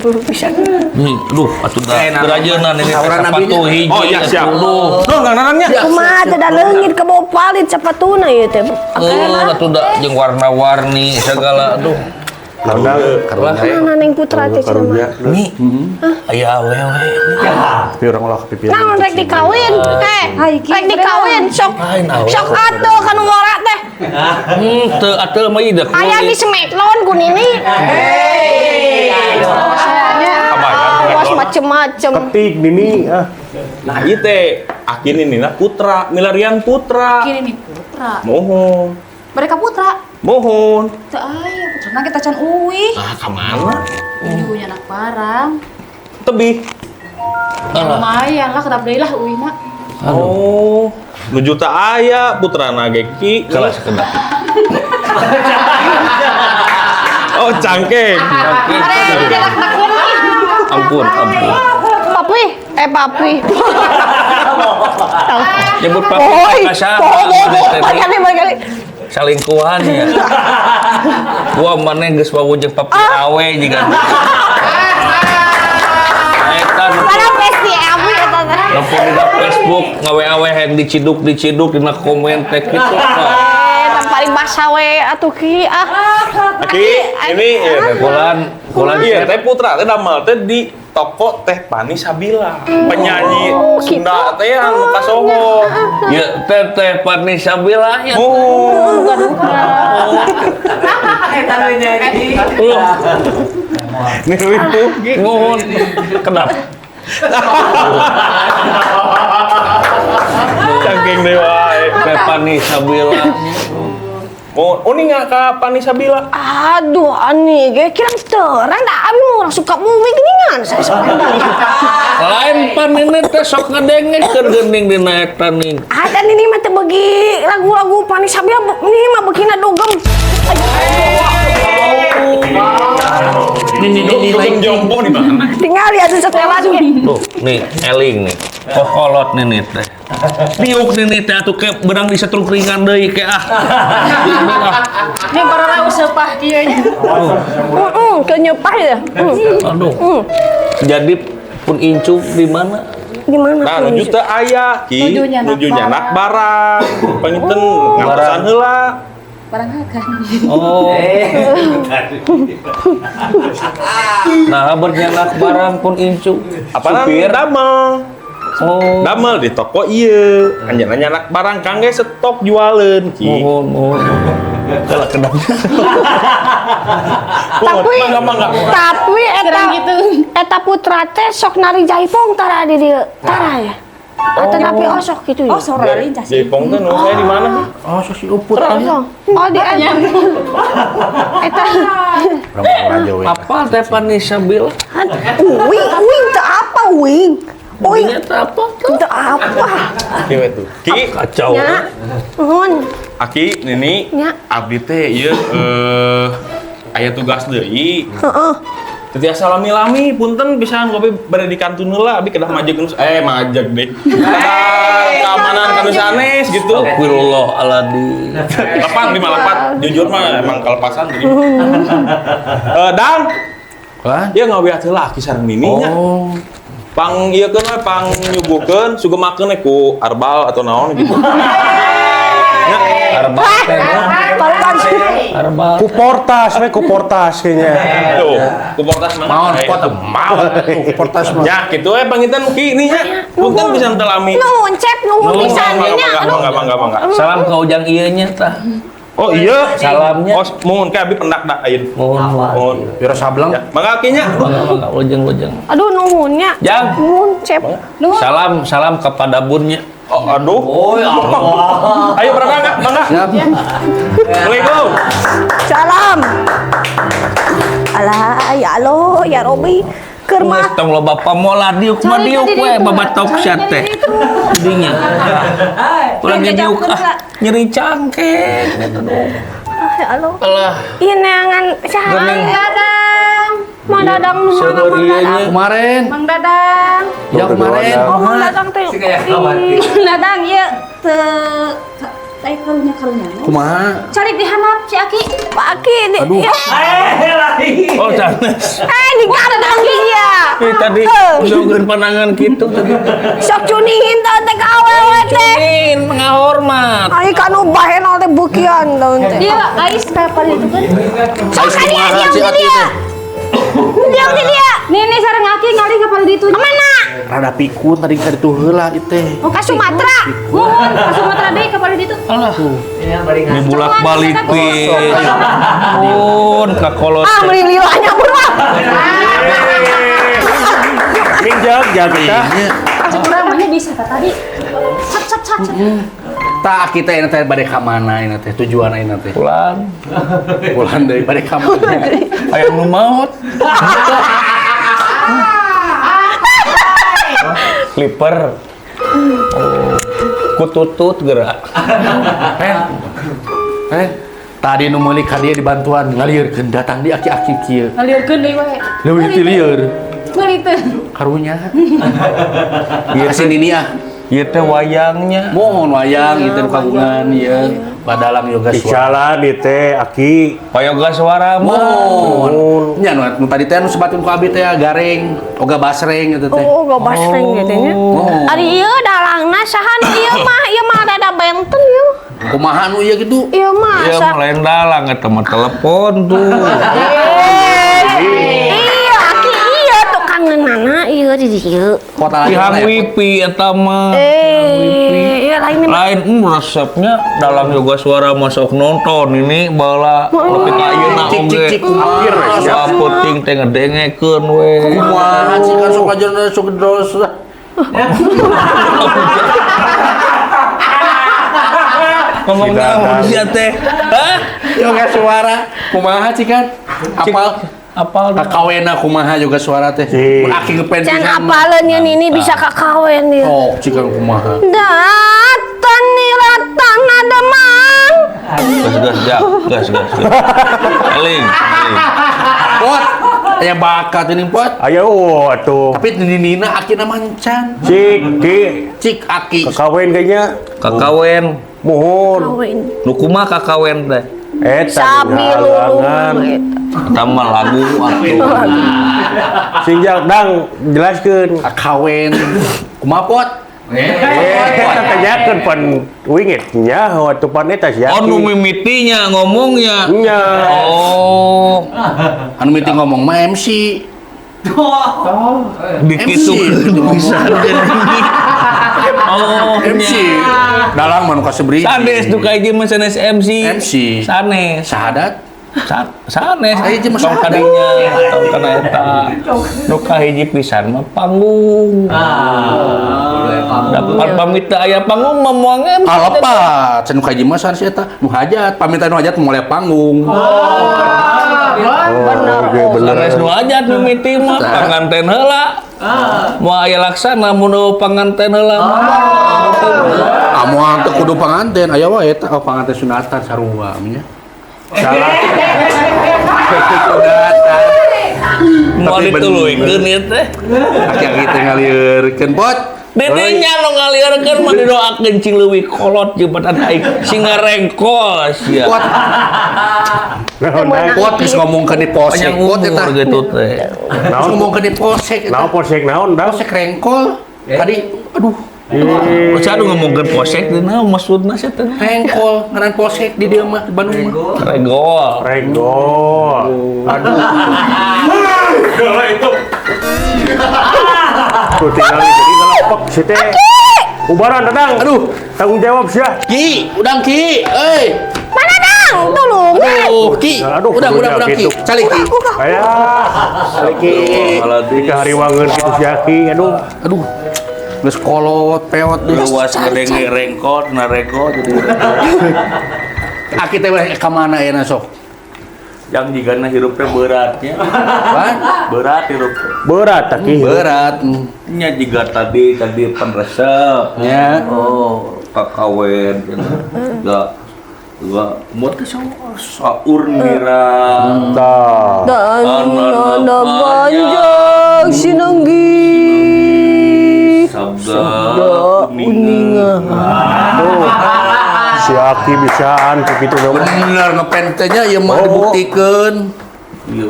Nih, duh, atuh da. Gerajeunna ini sepatu hiji. Oh iya siap. Duh. Tuh Kang Nanangnya. Kumaha teh da leungit ke bawah palit sapatuna ieu teh. Atuh da jeung warna-warni segala aduh. Mana Neng Putra teh cenah. Nih. Aya awewe. Tapi orang ulah kepikiran. Naon rek dikawin? Rek dikawin sok. Sok atuh ka numora teh. Teu atuh mah ieu Aya di Smackdown ku nini. Bos macem-macem. Ketik Nini Nah, ieu teh Aki Nina Putra, Milarian Putra. Kini nih Putra. Mohon. Mereka Putra. Mohon. Teu aya Putra na kita can uwi. Ah, kemana? Uwi anak barang. Tebih. Lumayan lah kedap deui lah uwi na. Oh, 2 juta aya Putra Nageki. Salah sekedap. Oh, cangkeng. Ampun. Papi. Nyebut Boy. papi kasar. Balik. Salingkuhan ya. Gua maneh geus wawujeng papi awe jiga. Eta Mana pesti abi eta teh. nelpon di Facebook ngawe-awe yang diciduk dina komen teh kitu. Paling basa we atuh ki Aki, ini ya, Kulan iya, teh Putra teh damel teh di toko teh Pani Sabila, penyanyi Sunda teh anu kasongo. ya teh Pani Sabila ya. Oh, Nuhun. Kenapa? cangkeng deh wae. Teh Pani Sabila. Oh, ini nggak ke Pani Sabila? Aduh, ani ge kirang terang da abi mau orang suka movie geningan saya sebenarnya. Lain panini teh sok ngadengkeun geuning dina eta ning. Ada ini mah teh bagi lagu-lagu Pani Sabila ini mah begina dogem. Ini jompo di mana? Tinggal ya setelan ge. Tuh, nih eling nih. Kokolot nih teh. Diuk nih teh atuh ke berang disetruk ringan deui ke ah. Ini para usepah kieu nya. Kenyepah ya. Aduh. Jadi pun incu di mana? Di mana? Nah, nuju teh aya ki, Nujunya nujunya anak barang. Panginten ngapusan heula. Barang hakan. Oh. Nah, bernyanak barang pun incu. Apana Supir. damel. Oh. Damel di toko ieu. Anjeunna nyanak barang kangge stok jualeun ki. Mohon. Kalau kedap. Tapi eta putra teh sok nari jaipong tara di dieu. Tara ya. Atau tapi osok gitu ya. Oh, sora lincah sih. Jaipong teh nu saya di mana? Oh, sosi uput. Oh di eta. Eta. Apa teh Pani Sabila? Wing teu apa wing? Wing Ini teh apa? teu apa? Kieu itu. Ki, Kacau. Nya. Nuhun. Aki, Nini, Nya. abdi teh ieu aya tugas deui. Heeh. Tetiasa lami-lami, punten pisan kopi bade di kantun heula, abi kedah majeg majeg deh. Keamanan kanu sanes gitu. Astagfirullahaladzim. Lepat di malapat, jujur mah emang kelepasan jadi. Dang, Wah? dia ngawiat heula aki sareng Nininya. Oh. Pang ieu keun we pang nyuguhkeun sugemakeun we ku arbal atau naon gitu. Arbal teh. Arbal. Ku portas kayaknya. Tuh, ku portas mana? Maon portas mah. Ya, gitu we panginten ki ini nya. Punten pisan teu lami. Nuhun cek nuhun pisan nya. Bangga. Salam ka ujang ieu nya tah. Oh iya, Salamnya. Oh, mohon ka abi pendak dak ayeun. Mohon. Biro sableng. Ya, mangga kinya. Bangga ujang. Aduh nuhunnya. Jang. Nuhun cek. Salam kepada bunnya. Oh, aduh. Oh, ya Allah. Ayo berangkat, mangga. Assalamualaikum. Salam. Alah, ya Allah, ya Robi. Keur mah Tong lo bapak mola diuk mah diuk we babatok sia teh. Didinya. Ulah diuk nyeri cangkeng. ya Allah. Alah. Ieu neangan saha Mang Dadang. Mang Dadang nu mana Mang Dadang? Kemarin. Mang Dadang. Ya kemarin. Oh, Mang Dadang teh. Dadang ieu teu karunya Kumaha? cari dihanap si Aki. Pak Aki di. Aduh. Oh, canes. Di kandang dia. Tadi jogeun panangan kitu tadi. Sok cunihin teh ka awewe teh. Cunin ngahormat. Ai kanu bahenal teh bukian daun teh. Dia ais kapan itu kan? Sok ka dia diam di dia. Diam di dia. Nih sareng Aki ngali kapal ditu. Mana? Rada pikun tadi ka ditu heula ieu teh. Oh, ka Sumatera. Mohon ka Sumatera deui kapal ditu. Alah. Dibulak-balik pi. Pun ka kolot. Ah, meuli lilanya pun mah. Minjak kita. Cek urang mah bisa ka tadi. Cat. Tak kita ini teh bade ka mana ini teh tujuan ini teh. Pulang. Pulang deui bade ka mana. Aya nu maot. Clipper. Oh. Kututut gerak. Tadi nu meuli ka dieu dibantuan ngalieureun datang di aki-aki kieu. Ngalieureun deui we. Leuwih ti lieur. Meuli teu. Karunya. Ieu sini nih ah. Ieu teh wayangnya. Mohon wayang itu kagungan ieu badalang yoga suara. Isalan di teh Aki. Payoga suara mah. Mohon. Nya nu tadi teh nu sebatkeun ku abi teh gareng, oga basreng gitu teh. Oh, gak basreng gitu nya. Ari ieu dalangna saha nu ieu mah? Ieu mah rada benten ieu. Kumaha nu ieu gitu? Ieu mah Ieu mah lain dalang eta mah telepon tuh. Iya, Aki ieu tukangeunana ieu di dieu. Kota Ihang wifi eta mah. Iya lain mah. Lain resepnya dalam yoga suara masuk nonton ini bala tapi ka ayeuna oge. Hampir Sa penting teh ngedengekeun we. kumaha sih kan sok aja sok dos. Ngomong naon sia teh? Hah? Yoga suara kumaha sih kan? Apal kakawena kumaha yoga suara teh. Mun aki ngepen Can pisan mah. apaleun nya Nini bisa kakawen dia. Oh, cikan kumaha. Datan nilatana demang. Gas. Eling. Pot. Aya bakat ini pot. Ayo atuh. Tapi nina aki na mancan. Cik aki. Kakawen kayaknya. Kakawen. Mohon. Kawen. Nu kumaha kakawen teh? Eta halangan. Eta mah lagu atuh. Sinjak dang jelaskeun. Kakawen. Kumaha pot? Eta tanyakeun pan wingit nya waktu pan eta sia. Oh, nu mimitinya ngomongnya. Nya. Oh, Anu miti ngomong mah MC. dikitu bisa Oh, MC. Dalang manu kasebri. sanes nu ka hiji mah sanes MC. MC. Sanes. Syahadat. Sanes. Hiji mah Tong sahadat. kadinya, tong kana eta. Nu ka hiji pisan mah panggung. Dapat pamit teh aya panggung mah moal MC. Alepat, cenah kaji mah sanes eta. Nu hajat, pamitan nu hajat mulai panggung. Sanes nu hajat mimiti mah panganten heula. Moal aya laksana mun panganten heula mah. Amoal teu kudu panganten, aya wae eta panganten sunatan sarua nya. Salah. Moal dituluykeun ieu teh. Aki-aki teh ngalieureun pot. Dedenya lo ngalieureun mah didoakeun cing leuwih kolot jeung badan aing sing ngarengkol sia. Pot. Pot geus ngomongkeun di posek. Panjang Pot eta. umur gitu teh. Geus ngomongkeun di posek eta. Naon posek naon dang? Posek rengkol. Tadi aduh, Saya udah ngomongin posek di naon maksudna sia teh. rengkol ngaran posek di dieu mah di Bandung mah. Regol. Regol. Aduh. Itu. Tuh tinggal jadi ngelepek si teh. Ubaran dadang. Aduh, Tanggung jawab sia. Ki, udang Ki. Euy. Mana dang? Tolong. Aduh, Ki. Aduh, Udang Ki. gitu. Cali Ki. Aya. Lagi. Di hariwangeun kitu sia Ki. Aduh. Aduh. Geus kolot, peot deui. Luas ngedenge rengkol na regol jadi. Aki teh ka mana ayeuna sok? yang jigana hirupnya beratnya. Berat hirup. Berat taki. Berat. Nya jiga tadi pan resep. Ya. Oh, kakawen enggak mau teh saur ngira. Dan ada banjang sinanggi. Sabda kuningan. Si Aki bisaan begitu dong. Bener ngepentenya ya mah dibuktikan. Iya.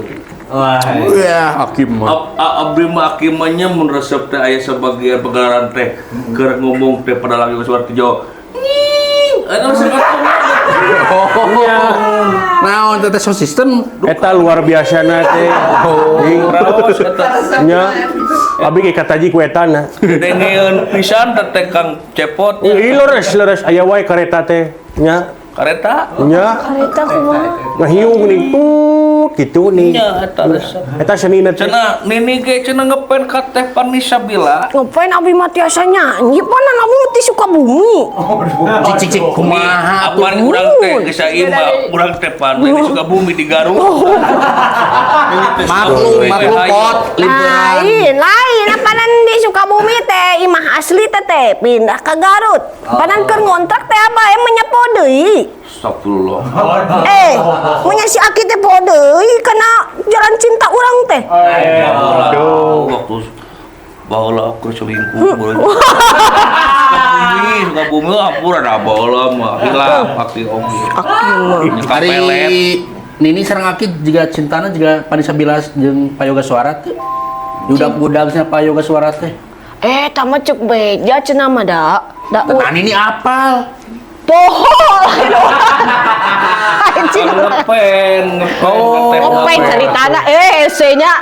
Ya, hakim mah. Abdi mah akimannya mun resep teh aya sebagian pegaran teh keur ngomong teh pada lagi suara Jawa. Anu Nah, untuk tes sistem Eta luar biasa teh. Nya. Abi ke kataji ku etana. dengeun pisan teh Kang Cepot. Leres aya wae kareta teh. Nya. Kareta? Nya. Kareta kumaha? Ngahiung nih tut gitu nih. Nya eta resep. Eta senina teh. Cenah nini ge cenah ngepen ka teh Panisa Bila. Ngapain abi mah tiasa nyanyi? Panan abi mah ti Sukabumi. cicik kumaha Apaan urang teh geus imah urang teh pan di Sukabumi di Garut. maklum pot liburan. Lain apanan di Sukabumi teh imah asli teh pindah ke Garut. Panan keur ngontrak teh apa emangnya deui. Astagfirullah. Munya si Aki teh deui kana jalan cinta urang teh. Aduh, waktu baheula aku selingkuh beureun. Sukabumi hampura da baheula mah hilang Aki oge. Hari Nini sareng Aki juga cintana juga Panisa Bilas jeung Payoga Suara teh. Budak-budaknya Payoga Suara teh. Tama cek beja cenah mah da. Nah, Nini apal. Pohon. Ngepen ceritana esenya.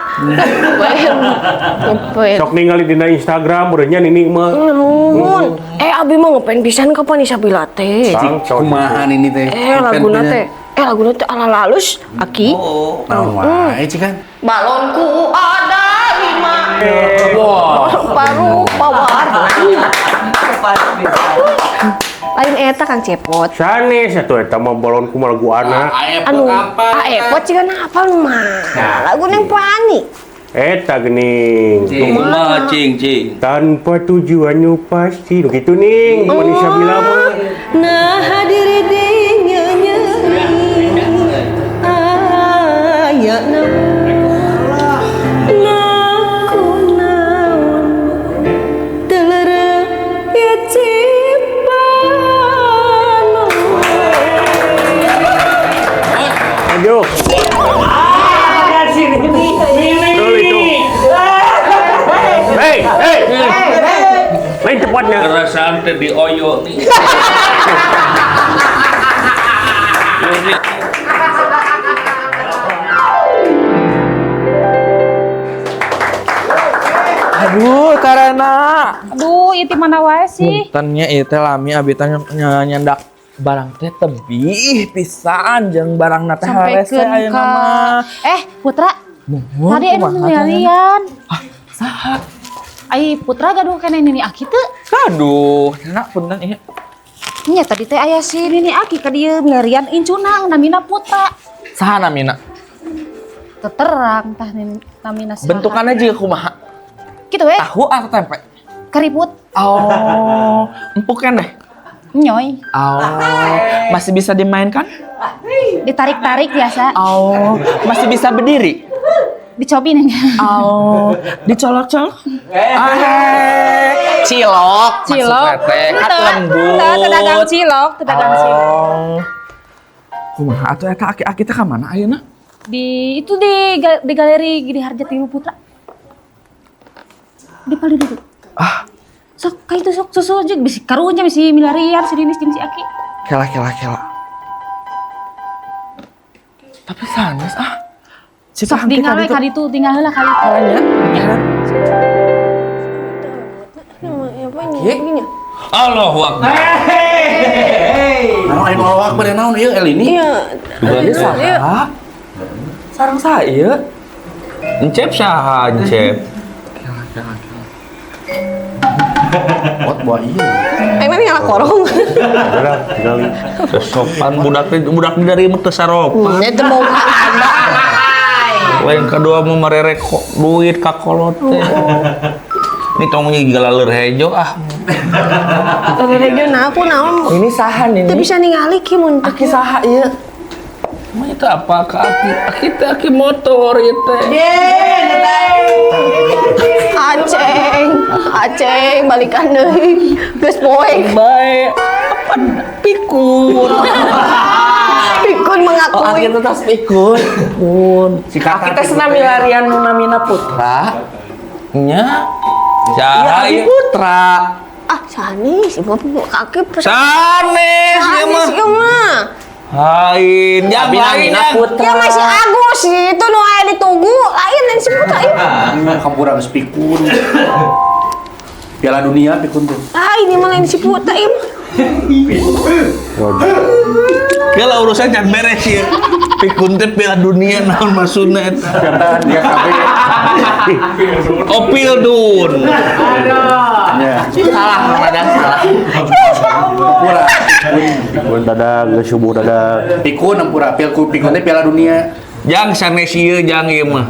Ngepen. Sok ningali dina Instagram urangnya Nini mah. Namun, abi mah ngepen pisan ka Panisa Bila teh. Kumaha Nini teh? Laguna teh ala lalus Aki. Naon wae cikan? Balonku ada 5. Paru pawarna. Lain eta Kang Cepot. Sanes atuh eta mah balonku mah lagu anak. Anu, Epot cigana hafal mah. Lagu neng Pani. Eta geuning. Kumaha cing. Tanpa tujuan nu pasti gitu ning Panisa Bila mah. Nah hadir di nyanyi. Aya Aduh. Hey. Main cepatnya. Kerasaan teh di oyo nih. Aduh, karena Aduh, itu mana wae sih? puntennya ieu teh lami abi teh nyandak barang teh tebih pisan jeung barang teh hares teh ayeuna mah. Putra. Tadi ada pemilihan. Saha? Ai Putra gaduh kene Nini Aki teu. Aduh, cenah punten ieu. Nya tadi teh aya si Nini Aki ka dieu milarian incuna namina Putra. Saha namina? Teterang tah namina saha. Bentukannya juga kumaha? Kitu we. Tahu atau tempe? Keriput. Oh, empuk kan deh? Nyoy. Oh, masih bisa dimainkan? Ditarik-tarik biasa. Oh, masih bisa berdiri? Dicobi neng. Oh, dicolok-colok? Cilok. Maksudnya teh, kan lembut. Tedagang cilok. Oh. Kumaha atuh eta aki-aki teh ka mana ayeuna? Di galeri Gede Harjati Putra. Di paling dulu. Sok kayak itu sok susu aja bisi karunya bisi milarian si Dinis jeung si Aki. Kela. Tapi sanes Sok tinggal we ka ditu tinggal heula ka ditu. Allahu Akbar. Anu Allahu Akbar naon ieu Elini? Iya. Saha? Sareng saya. Encep saha encep? Buat bawa iya. Emang nyala korong. Udah, tinggal. Sopan budak dari teu saropan. Itu mau ada Lain kedua mau mererek duit kakolot teh. Ini tong juga laleur hejo ah. Regional aku naon. Ini saha nih. Teu bisa ningali kieu mun teu Aki saha ieu? Mah itu apa ke aki motor ieu teh. Aceng balikan deui. Geus poe. Bae apa pikun. Pikun mengakui. Oh, akhirnya tas pikun. Si kakak teh senami larian nu namina Putra. Nya. Ya, Saha Abi ieu? Putra. Ah, sanes ieu kaki Sanes ieu mah. ieu mah. Lain, yang Abi lain namina yang. Putra. Ya masih Agus itu nu aya ditunggu, lain yang si Putra ieu. Kampura geus pikun. Piala Dunia pikun tuh. Ah, ini mah lain si Putra ieu. Kalau urusan jangan beres ya. Pikun teh Piala Dunia naon maksudna eta. Kata dia KB. Opil Dun. Salah, Ramadan salah. Kampura. Pikun dadag, geus subuh dadag. Pikun ampura pikun teh Piala Dunia. Jang sanes ieu jang ieu mah.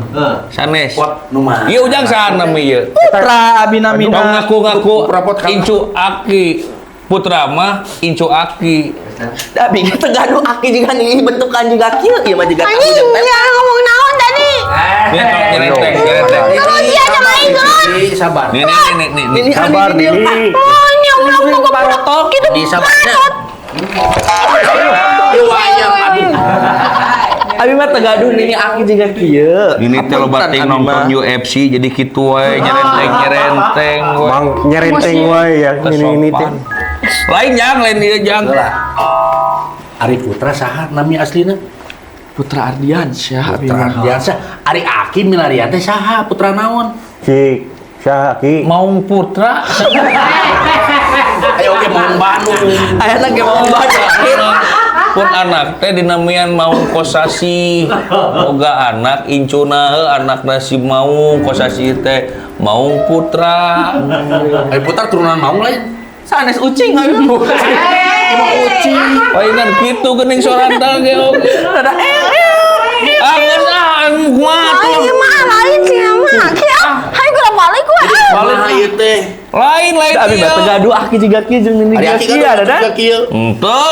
Sanes. Nu mah. Ieu ujang sana mah ieu. Putra Abi Tong namina. ngaku-ngaku Rapot kan. incu aki. Putra mah incu aki. Abi kita gaduh aki juga nih bentukan juga kieu ieu mah juga tahu Anjing, jeung ya ngomong naon tadi? Nyerenteng. Kalau dia ada lain kan? Sabar. Nih. Ini Sabar nih. Oh, nyamuk kok Parotok. gitu. Di sabar. Ieu ayam aduh. Abi mah tegaduh nih aki juga kieu. Ini teh loba Apunten, ting Abi nonton mah. UFC jadi kitu wae nyerenteng we. Mang nyerenteng wae ya ini teh. Lain ieu jang. Ari Putra saha nami aslina? Putra Ardiansyah Abi Putra mah. biasa. Ari Aki milarian teh saha putra naon? Si Syaki. Maung Putra. Ayo oke mau Bandung. Ayeuna ge mau baca. Pun anak teh dinamian Maung Kosasi. Boga anak incuna anakna si Maung Kosasi teh Maung Putra. Ari Putra turunan Maung lain. Sanes ucing ayo. Palingan kitu geuning soranta ge oge. Geus kumaha tuh. Ayo mah lain sih mah. Kieu, hayu geura balik we. Balik ieu teh. Lain Abi mah ieu. tegaduh aki juga kieu jeung ini Ari juga Aki kieu kan ada dah. kieu. Henteu.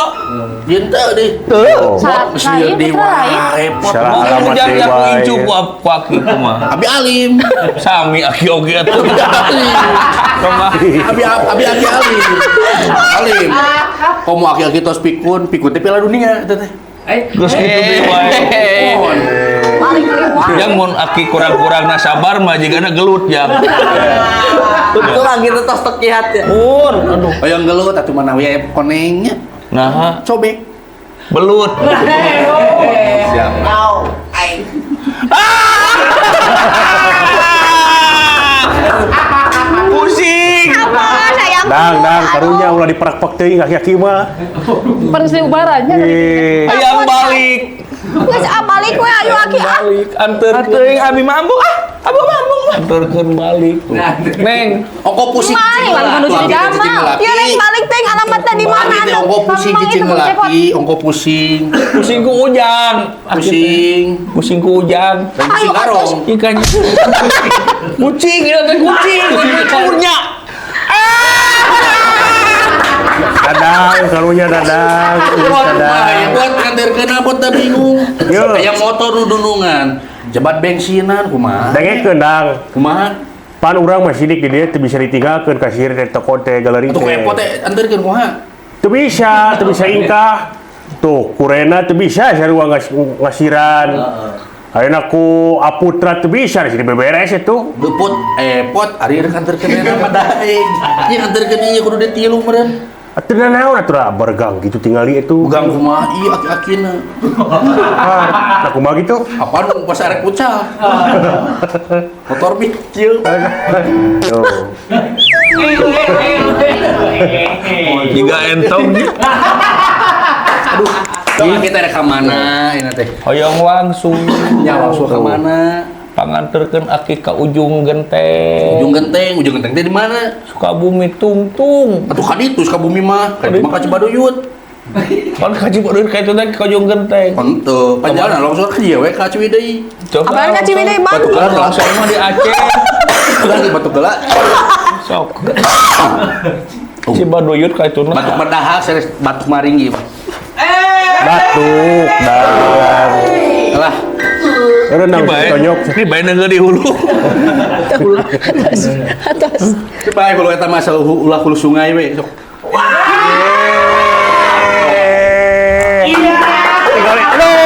Yen teu deui. Salah ieu Putra lain. Repot. Salah alamat Mungkin deui jak wae. incu ku aki kumaha. Abi alim. Sami aki oge atuh. Kumaha? Abi Aki alim. Alim. Komo Aki tos pikun teh Piala Dunia eta teh. Geus kitu deui wae. Balik deui. Yang mun aki kurang-kurang na sabar mah jigana gelut jang. Betul lagi tos tok kihat ya. Pun aduh. Hayang gelut atuh mana we konengnya. Nah, Cobek. belut. Siap. Pusing. Apa sayang? Dang karunya ulah diperak-pak teuing aki mah. Persi ubarannya. Hayang balik. Geus balik we ayo aki ah. Balik anterkeun. Teuing Abi mah ambung ah. Abi mah ambung mah. Anterkeun balik. Neng, Ongko pusing Mai, cicing menuju laki. Jamal. Ieu rek balik teh alamatna di mana Balik teh atuh? ongko pusing cicing laki, ongko pusing. pusing ku ujang. Pusing. Pusing ku ujang. Dan pusing garong. Ikannya. Kucing, itu teh kucing. Punya. Dadang karunya dadang. Buat nganterkeun abot da bingung. Yo. Aya motor nu dunungan. Jebat bensinan kumaha? Dengekeun dang. Kumaha? Pan urang mah sidik di dieu teu bisa ditinggalkeun ka sieun teh toko teh galeri Atuh teh. kepo teh anterkeun kumaha? Teu bisa ingkah. Tuh, kurena teu bisa sarua ngasiran. Ayeuna ku Aputra teu bisa di sini beberes itu. Duput, pot, ari rek anterkeun eta mah daeng. Ieu anterkeun ieu kudu ditilu meureun. Atuh naon atuh bergang gitu tinggali itu. Bugang kumaha ieu aki-akina. Nah, kumaha gitu. Apaan nu pas arek pucal? Motor bit kieu. Tuh. Jika entong. Aduh, coba kita rek ka mana ini teh? Hoyong langsung. Ya langsung ka mana? Panganterkeun aki ka ujung genteng. Ujung genteng teh di mana? Sukabumi tungtung. Atuh ka ditu Sukabumi mah, ka di mah ka Cibaduyut. Kan kaji bener kayak itu teh kajung genteng. Untuk panjalan longsor ka dieu we ka Ciwidey. Apalagi ka Ciwidey, Bang? Batu gelar Langsung mah di Aceh. lagi batu gelar. Sok. Si Baduyut kayak itu Batu Pedahak seres batu Maringgi. Batuk dan Lah, renang tonyok. Ini bae ngeungeun di hulu. Atas. bae kalau eta mah ulah hulu sungai we sok. Aduh.